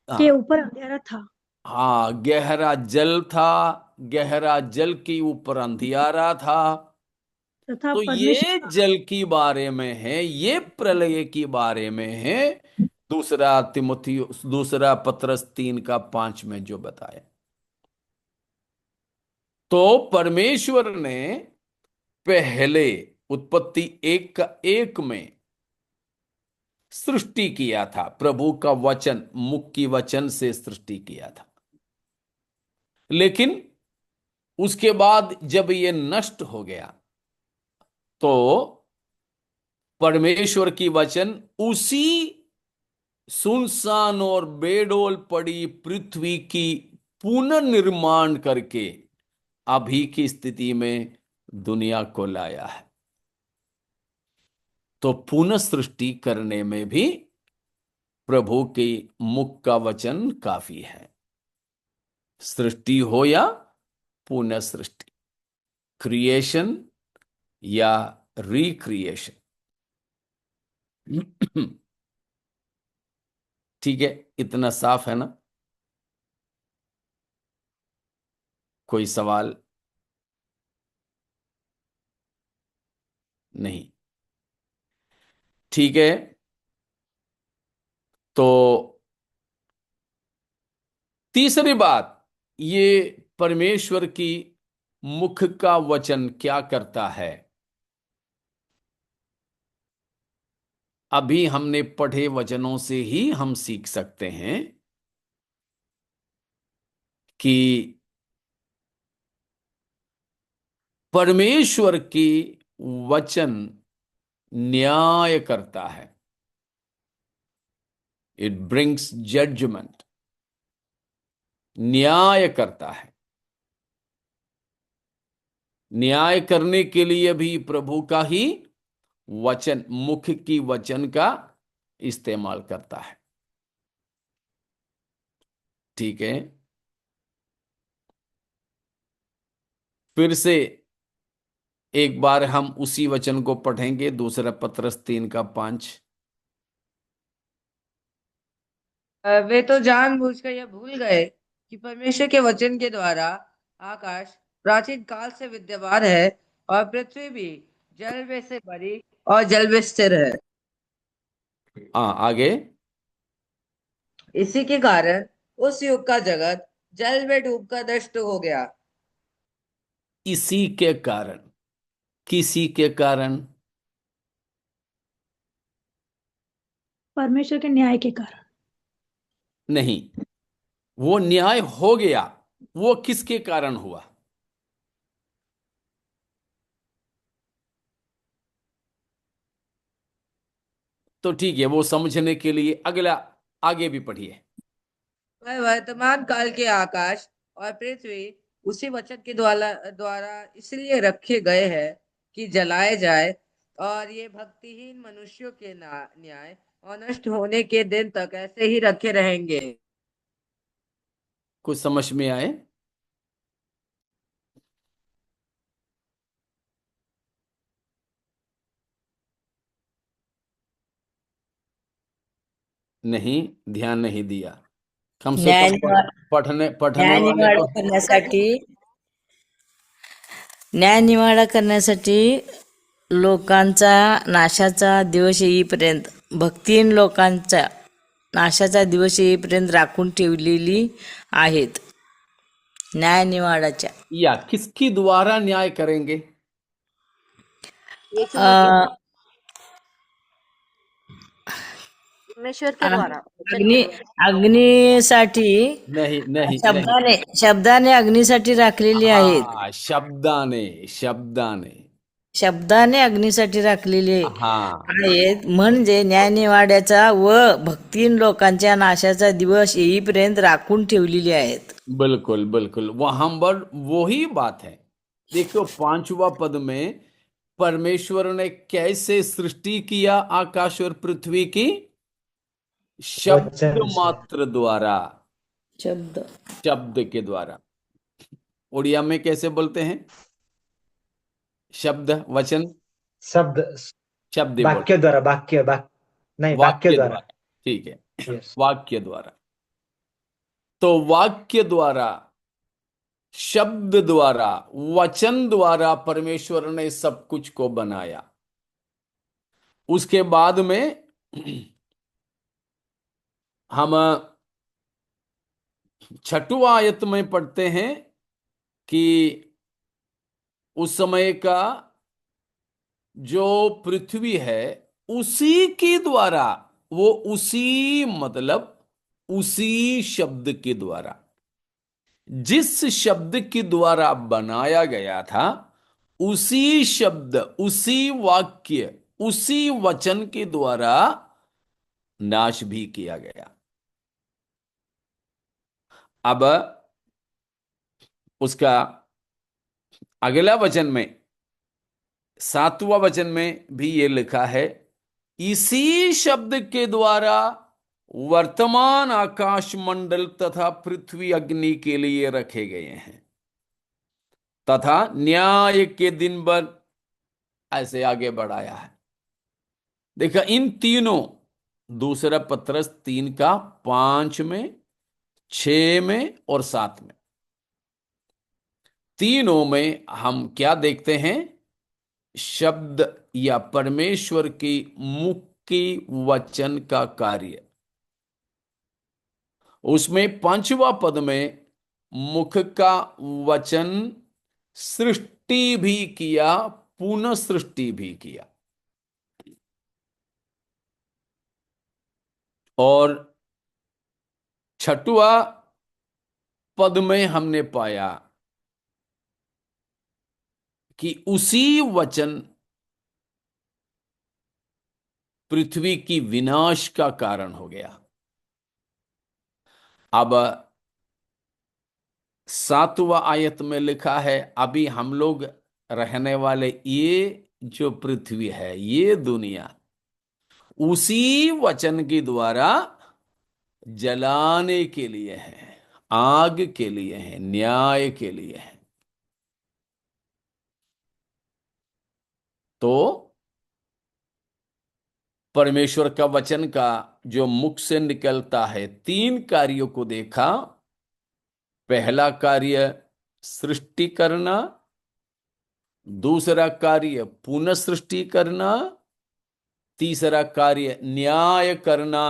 के हाँ, ऊपर अंधेरा था। हाँ, गहरा जल था, गहरा जल के ऊपर अंधियारा था। तथा तो परमेश्वर ये जल की बारे में है, ये प्रलय की बारे में है। दूसरा पत्रस 3:5 में जो बताया। तो परमेश्वर ने पहले उत्पत्ति 1:1 में सृष्टि किया था, प्रभु का वचन, मुख की वचन से सृष्टि किया था। लेकिन उसके बाद जब ये नष्ट हो गया तो परमेश्वर की वचन उसी सुनसान और बेडोल पड़ी पृथ्वी की पुनर्निर्माण करके अभी की स्थिति में दुनिया को लाया है। तो पुनः सृष्टि करने में भी प्रभु के मुख का वचन काफी है। सृष्टि हो या पुनः सृष्टि, क्रिएशन या रिक्रिएशन। ठीक है, इतना साफ है ना? कोई सवाल? नहीं। ठीक है, तो तीसरी बात, ये परमेश्वर की मुख का वचन क्या करता है? अभी हमने पढ़े वचनों से ही हम सीख सकते हैं कि परमेश्वर की वचन न्याय करता है। इट ब्रिंग्स जजमेंट, न्याय करता है। न्याय करने के लिए भी प्रभु का ही वचन, मुख की वचन का इस्तेमाल करता है। ठीक है, फिर से एक बार हम उसी वचन को पढ़ेंगे, दूसरा पत्रस 3:5। वे तो जानबूझकर यह भूल गए कि परमेश्वर के वचन के द्वारा आकाश प्राचीन काल से विद्यमान है और पृथ्वी भी जल में से भरी और जल में स्थिर है। हाँ, आगे। इसी के कारण उस युग का जगत जल में डूबकर नष्ट हो गया। इसी के कारण, किसी के कारण? परमेश्वर के न्याय के कारण। नहीं, वो न्याय हो गया, वो किसके कारण हुआ? तो ठीक है, वो समझने के लिए अगला आगे भी पढ़िए। वह वर्तमान काल के आकाश और पृथ्वी उसी वचन के द्वारा द्वारा इसलिए रखे गए हैं कि जलाए जाए, और ये भक्तिहीन मनुष्यों के न्याय और नष्ट होने के दिन तक ऐसे ही रखे रहेंगे। कुछ समझ में आए? नहीं, ध्यान नहीं दिया। कम से न्याय कम निवा- पढ़ने पढ़ने न्याय वाले निवाडा तो। करण्यासाठी न्याय निवाडा करण्यासाठी लोकांचा नाशाचा दिवस येईपर्यंत, भक्तिहीन लोकांचा नाशाचा दिवस येईपर्यंत राखून ठेवलेली आहेत न्याय निवाडाच्या। या किसकी द्वारा न्याय करेंगे? यीशु मसीह अ, परमेश्वर के द्वारा, वचन के अग्नि द्वारा। अग्नीसाठी नहीं नहीं नहीं। शब्दाने अग्नीसाठी राखलेली आहेत। हाँ, शब्दाने, शब्दाने। शब्दाने अग्नीसाठी राखलेले हाँ, आहेत, म्हणजे न्यायनिवाड्याचा व भक्तिहीन लोकांच्या नाशाचा दिवस येईपर्यंत राखून ठेवलेली आहेत। बिल्कुल बिल्कुल, वहां पर वही बात है। देखो 5वां पद में परमेश्वर ने कैसे सृष्टि किया आकाश और पृथ्वी की? शब्द वचन से। मात्र द्वारा, शब्द शब्द के द्वारा। उड़िया में कैसे बोलते हैं? शब्द, वचन, शब्द, शब्द ही बोल। वाक्य द्वारा, नहीं, वाक्य वाक्य द्वारा। द्वारा, ठीक है, यस। वाक्य द्वारा। तो वाक्य द्वारा शब्द द्वारा, वचन द्वारा परमेश्वर ने सब कुछ को बनाया। उसके बाद में हम छठवां आयत में पढ़ते हैं कि उस समय का जो पृथ्वी है उसी के द्वारा, वो उसी मतलब उसी शब्द के द्वारा, जिस शब्द के द्वारा बनाया गया था, उसी शब्द, उसी वाक्य, उसी वचन के द्वारा नाश भी किया गया। अब उसका अगला वचन में, 7वां वचन में भी ये लिखा है, इसी शब्द के द्वारा वर्तमान आकाश मंडल तथा पृथ्वी अग्नि के लिए रखे गए हैं तथा न्याय के दिन भर, ऐसे आगे बढ़ाया है। देखा, इन तीनों, दूसरा पत्रस 3 का 5 में, 6 में और 7 में, तीनों में हम क्या देखते हैं? शब्द या परमेश्वर की मुख की वचन का कार्य। उसमें 5वां पद में मुख का वचन सृष्टि भी किया, पुनः सृष्टि भी किया। और 6वां पद में हमने पाया कि उसी वचन पृथ्वी की विनाश का कारण हो गया। अब 7वां आयत में लिखा है, अभी हम लोग रहने वाले ये जो पृथ्वी है, ये दुनिया, उसी वचन के द्वारा जलाने के लिए है, आग के लिए है, न्याय के लिए है। तो परमेश्वर का वचन का जो मुख से निकलता है, 3 कार्यों को देखा। पहला कार्य सृष्टि करना, दूसरा कार्य पुनः सृष्टि करना, तीसरा कार्य न्याय करना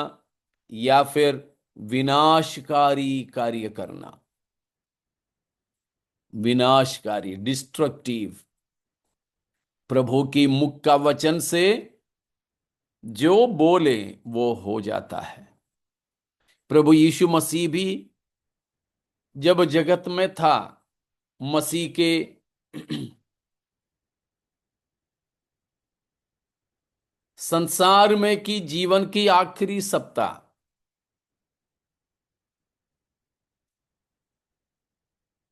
या फिर विनाशकारी कार्य करना। विनाशकारी, डिस्ट्रक्टिव। प्रभु की मुख का वचन से जो बोले वो हो जाता है। प्रभु यीशु मसीह भी जब जगत में था, मसीह के संसार में की जीवन की आखिरी सप्ताह,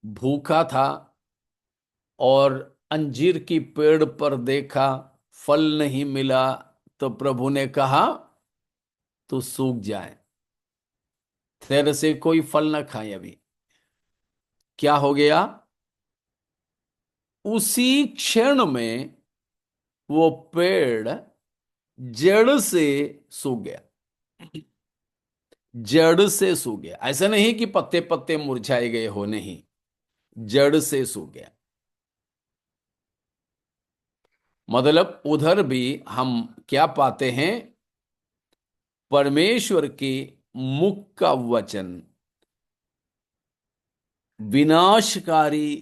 भूखा था और अंजीर की पेड़ पर देखा, फल नहीं मिला, तो प्रभु ने कहा तू सूख जाए, तेरे से कोई फल ना खाए। अभी क्या हो गया? उसी क्षण में वो पेड़ जड़ से सूख गया। जड़ से सूख गया। ऐसा नहीं कि पत्ते पत्ते मुरझाए गए हो, नहीं, जड़ से सूख गया। मतलब उधर भी हम क्या पाते हैं? परमेश्वर की मुख का वचन विनाशकारी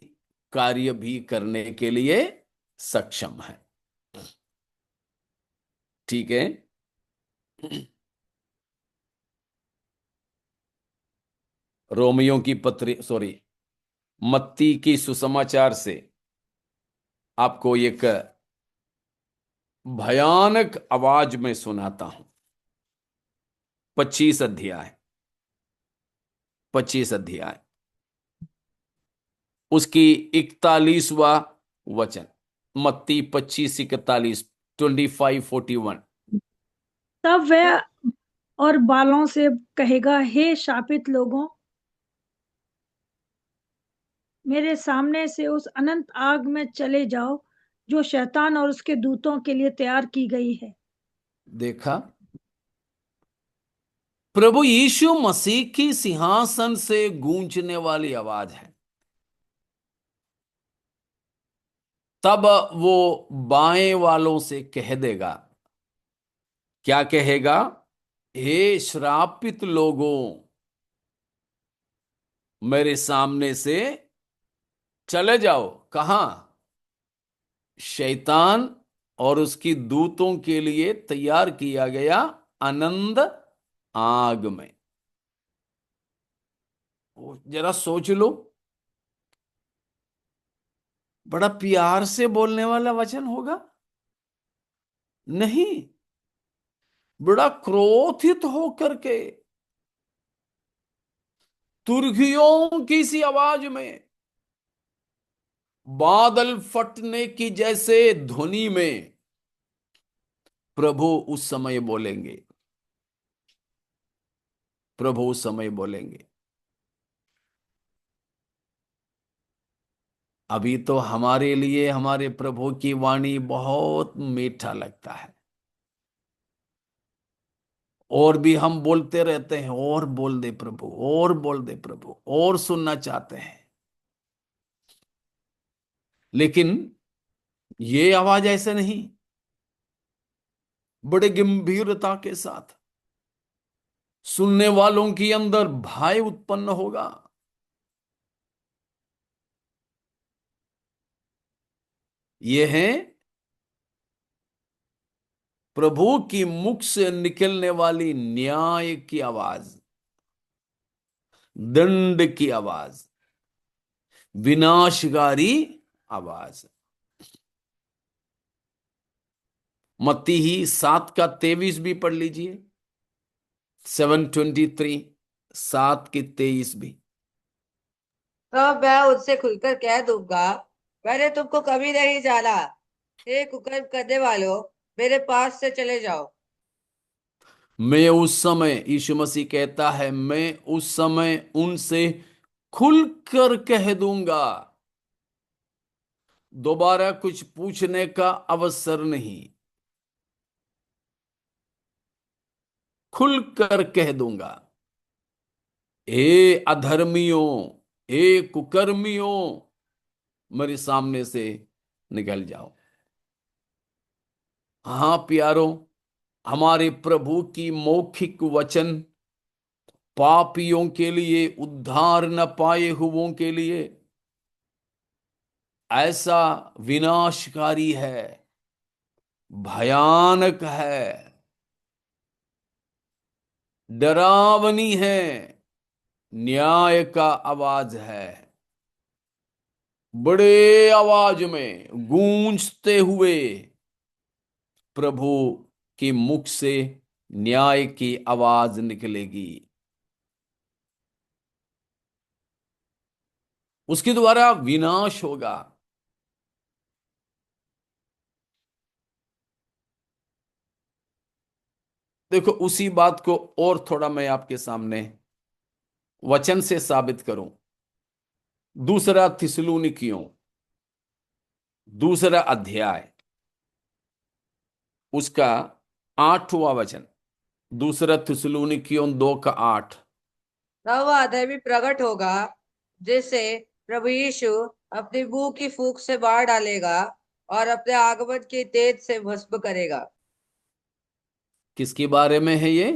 कार्य भी करने के लिए सक्षम है। ठीक है। रोमियो की पत्री, सॉरी, मत्ती की सुसमाचार से आपको एक भयानक आवाज में सुनाता हूं। 25 अध्याय, 25 अध्याय, उसकी 41वां वचन, मत्ती 25:41, 25:41। तब वह और बालों से कहेगा, हे शापित लोगों, मेरे सामने से उस अनंत आग में चले जाओ जो शैतान और उसके दूतों के लिए तैयार की गई है। देखा, प्रभु यीशु मसीह की सिंहासन से गूंजने वाली आवाज है। तब वो बाएं वालों से कह देगा, क्या कहेगा? हे श्रापित लोगों, मेरे सामने से चले जाओ। कहां? शैतान और उसकी दूतों के लिए तैयार किया गया आनंद आग में। जरा सोच लो, बड़ा प्यार से बोलने वाला वचन होगा? नहीं, बड़ा क्रोधित होकर के, तुरहियों की सी आवाज में, बादल फटने की जैसे ध्वनि में प्रभु उस समय बोलेंगे। प्रभु उस समय बोलेंगे। अभी तो हमारे लिए हमारे प्रभु की वाणी बहुत मीठा लगता है, और भी हम बोलते रहते हैं, और बोल दे प्रभु, और बोल दे प्रभु, और सुनना चाहते हैं। लेकिन ये आवाज ऐसे नहीं, बड़े गंभीरता के साथ सुनने वालों के अंदर भय उत्पन्न होगा। ये है प्रभु की मुख से निकलने वाली न्याय की आवाज, दंड की आवाज, विनाशकारी आवाज। मत्ती ही 7 का 23 भी पढ़ लीजिए। 7:23, 7 की 23 भी। तब मैं उनसे खुलकर कह दूंगा, मैंने तुमको कभी नहीं जाना। हे कुकर्म करने वालों, मेरे पास से चले जाओ। मैं उस समय, यीशु मसीह कहता है, मैं उस समय उनसे खुलकर कह दूंगा। दोबारा कुछ पूछने का अवसर नहीं, खुलकर कह दूंगा। हे अधर्मियों, हे कुकर्मियों, मेरे सामने से निकल जाओ। हाँ प्यारो, हमारे प्रभु की मौखिक वचन पापियों के लिए, उद्धार न पाए हुओं के लिए ऐसा विनाशकारी है, भयानक है, डरावनी है, न्याय का आवाज है। बड़े आवाज में गूंजते हुए प्रभु के मुख से न्याय की आवाज निकलेगी। उसके द्वारा विनाश होगा। देखो, उसी बात को और थोड़ा मैं आपके सामने वचन से साबित करूं। दूसरा थिस्सलुनीकियों, दूसरा अध्याय, उसका 8वां वचन। दूसरा थिस्सलुनीकियों 2 का 8। तब वह अधर्मी प्रकट होगा, जिसे प्रभु यीशु अपनी मुंह की फूंक से मार डालेगा और अपने आगमन की तेज से भस्म करेगा। किसके बारे में है ये?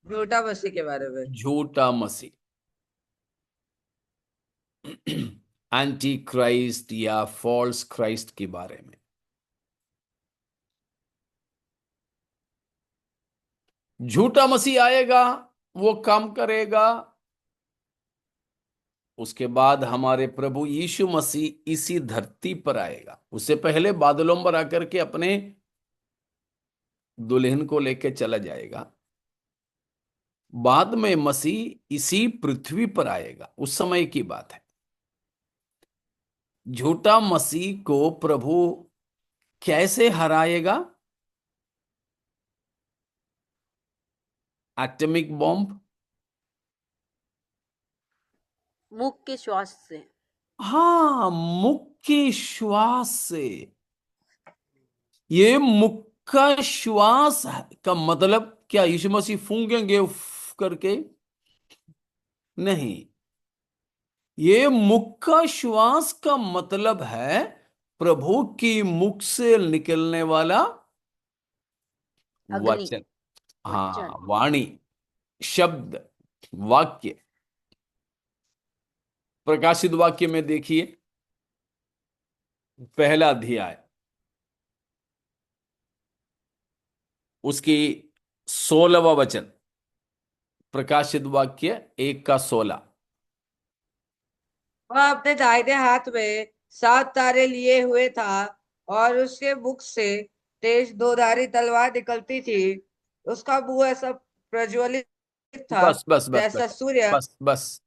झूठा मसीह के बारे में। झूठा मसीह, एंटी क्राइस्ट या फॉल्स क्राइस्ट के बारे में। झूठा मसीह आएगा, वो काम करेगा। उसके बाद हमारे प्रभु यीशु मसीह इसी धरती पर आएगा। उससे पहले बादलों पर आकर के अपने दुल्हन को लेकर चला जाएगा। बाद में मसीह इसी पृथ्वी पर आएगा, उस समय की बात है। झूठा मसीह को प्रभु कैसे हराएगा? Atomic bomb? मुख के श्वास से। हाँ, मुख के श्वास से। ये मुख का श्वास का मतलब क्या यीशु मसीह फूंकेंगे उफ करके? नहीं, ये मुख का श्वास का मतलब है प्रभु की मुख से निकलने वाला अग्नि। वचन। वचन। हाँ, वाणी, शब्द, वाक्य। प्रकाशित वाक्य में देखिए, पहला अध्याय, उसकी 16वां वचन। प्रकाशित वाक्य 1 का 16। वह अपने दाहिने हाथ में 7 तारे लिए हुए था और उसके मुख से तेज दोधारी तलवार निकलती थी। उसका मुंह ऐसा प्रज्वलित था बस बस बस जैसा बस सूर्य। बस बस।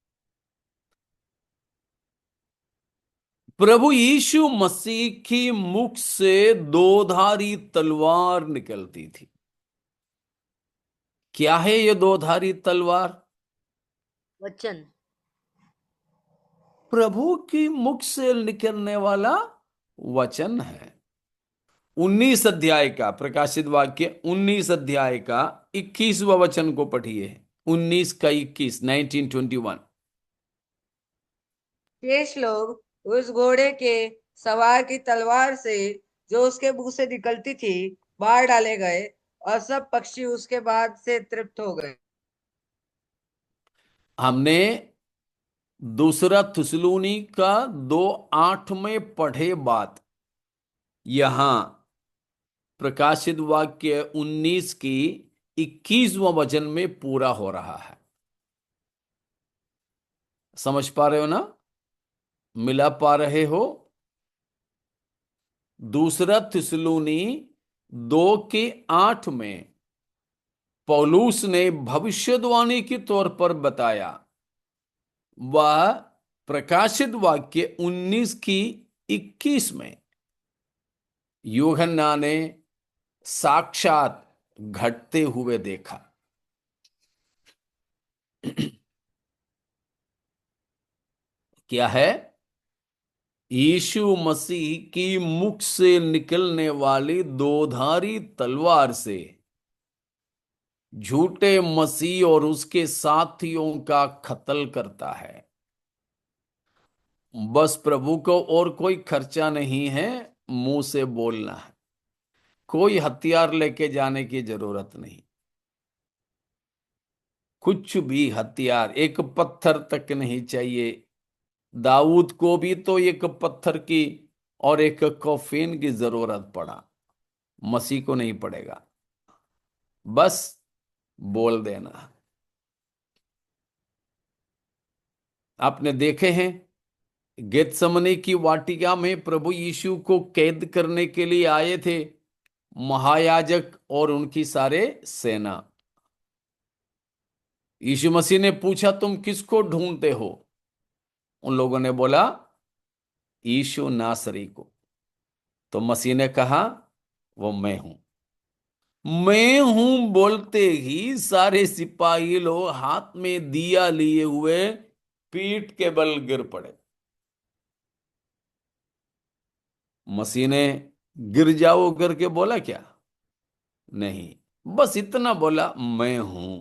प्रभु यीशु मसीह की मुख से दोधारी तलवार निकलती थी। क्या है ये दोधारी तलवार? वचन। प्रभु की मुख से निकलने वाला वचन है। 19 अध्याय का, प्रकाशित वाक्य 19 अध्याय का 21वां वचन को पढ़िए। 19 का 21, 1921। शेष लोग उस घोड़े के सवार की तलवार से जो उसके मुंह से निकलती थी मार डाले गए और सब पक्षी उसके बाद से तृप्त हो गए। हमने दूसरा थिस्सलुनी का 2:8 में पढ़े बात यहां प्रकाशित वाक्य 19 की 21वां वचन में पूरा हो रहा है। समझ पा रहे हो ना? मिला पा रहे हो? दूसरा थिस्सलुनी 2 के 8 में पौलुस ने भविष्यवाणी के तौर पर बताया। वह प्रकाशित वाक्य 19 की 21 में यूहन्ना ने साक्षात घटते हुए देखा। क्या है? यीशु मसीह की मुख से निकलने वाली दोधारी तलवार से झूठे मसीह और उसके साथियों का कत्ल करता है। बस प्रभु को और कोई खर्चा नहीं है, मुंह से बोलना है। कोई हथियार लेके जाने की जरूरत नहीं। कुछ भी हथियार, एक पत्थर तक नहीं चाहिए। दाऊद को भी तो एक पत्थर की और एक कॉफीन की जरूरत पड़ा, मसीह को नहीं पड़ेगा। बस बोल देना। आपने देखे हैं गेतसमनी की वाटिका में प्रभु यीशु को कैद करने के लिए आए थे महायाजक और उनकी सारे सेना। यीशु मसीह ने पूछा, तुम किसको ढूंढते हो? उन लोगों ने बोला, यीशु नासरी को। तो मसीह ने कहा, वो मैं हूं। मैं हूं बोलते ही सारे सिपाही लोग हाथ में दिया लिए हुए पीठ के बल गिर पड़े। मसीह ने गिर जाओ करके बोला क्या? नहीं, बस इतना बोला, मैं हूं।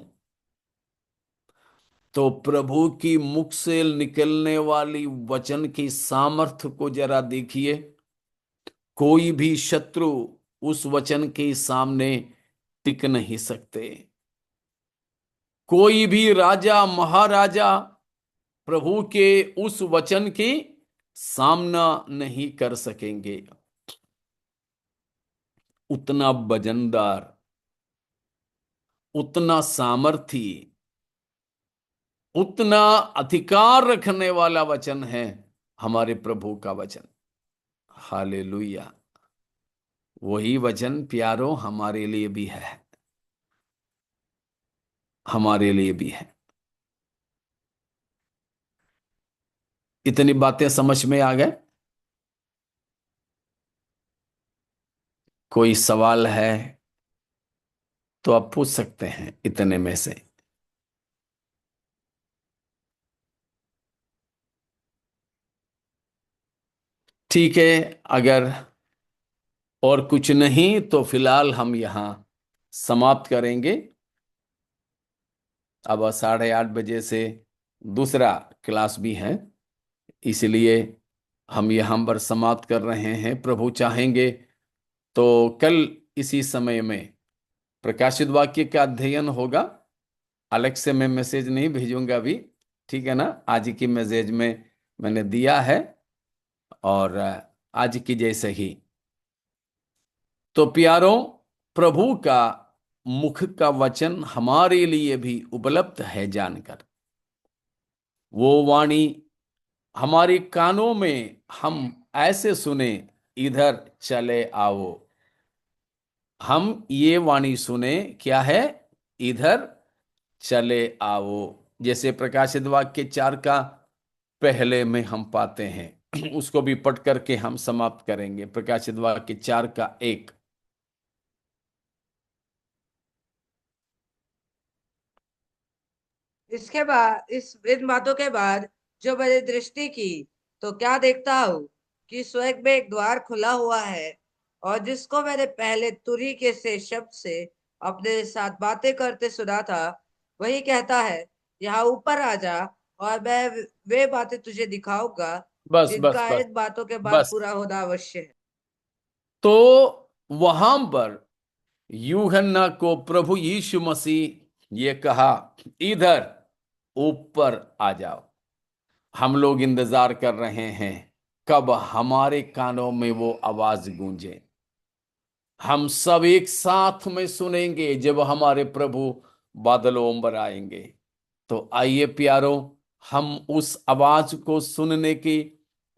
तो प्रभु की मुख से निकलने वाली वचन की सामर्थ्य को जरा देखिए। कोई भी शत्रु उस वचन के सामने टिक नहीं सकते। कोई भी राजा महाराजा प्रभु के उस वचन की सामना नहीं कर सकेंगे। उतना वजनदार, उतना सामर्थी, उतना अधिकार रखने वाला वचन है हमारे प्रभु का वचन। हालेलुया। वही वचन प्यारों हमारे लिए भी है, हमारे लिए भी है। इतनी बातें समझ में आ गए? कोई सवाल है तो आप पूछ सकते हैं इतने में से। ठीक है, अगर और कुछ नहीं तो फिलहाल हम यहां समाप्त करेंगे। अब 8:30 बजे से दूसरा क्लास भी है। इसलिए हम यहाँ पर समाप्त कर रहे हैं। प्रभु चाहेंगे तो कल इसी समय में प्रकाशित वाक्य का अध्ययन होगा। अलग से मैं मैसेज नहीं भेजूंगा अभी, ठीक है ना। आज की मैसेज में मैंने दिया है और आज की जैसे ही। तो प्यारों, प्रभु का मुख का वचन हमारे लिए भी उपलब्ध है जानकर। वो वाणी हमारे कानों में हम ऐसे सुने, इधर चले आओ। हम ये वाणी सुने, क्या है? इधर चले आओ। जैसे प्रकाशित वाक्य 4 का पहले में हम पाते हैं, उसको भी पढ़ करके हम समाप्त करेंगे। प्रकाशित वाक्य 4 का 1। इसके बाद इन बातों के बाद जो मैंने दृष्टि की, तो क्या देखता हूँ कि स्वर्ग में एक द्वार खुला हुआ है, और जिसको मैंने पहले तुरी के से शब्द से अपने साथ बातें करते सुना था, वही कहता है, यहाँ ऊपर आ जा, और मैं वे बातें तुझे दिखाऊंगा बस बस जिनका बस इन बातों के बाद बस। पूरा होना अवश्य है। तो वहां पर यूहन्ना को प्रभु यीशु मसीह ये कहा, इधर ऊपर आ जाओ। हम लोग इंतजार कर रहे हैं कब हमारे कानों में वो आवाज गूंजे। हम सब एक साथ में सुनेंगे जब हमारे प्रभु बादलों पर आएंगे। तो आइए प्यारों, हम उस आवाज को सुनने के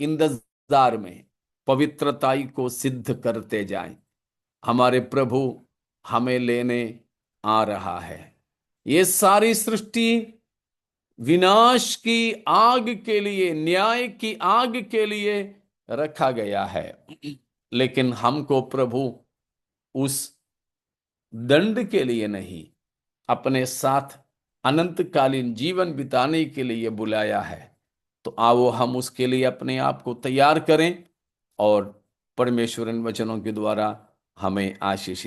इंतजार में पवित्रताई को सिद्ध करते जाएं। हमारे प्रभु हमें लेने आ रहा है। ये सारी सृष्टि विनाश की आग के लिए, न्याय की आग के लिए रखा गया है, लेकिन हमको प्रभु उस दंड के लिए नहीं, अपने साथ अनंतकालीन जीवन बिताने के लिए बुलाया है। तो आओ हम उसके लिए अपने आप को तैयार करें और परमेश्वर इन वचनों के द्वारा हमें आशीष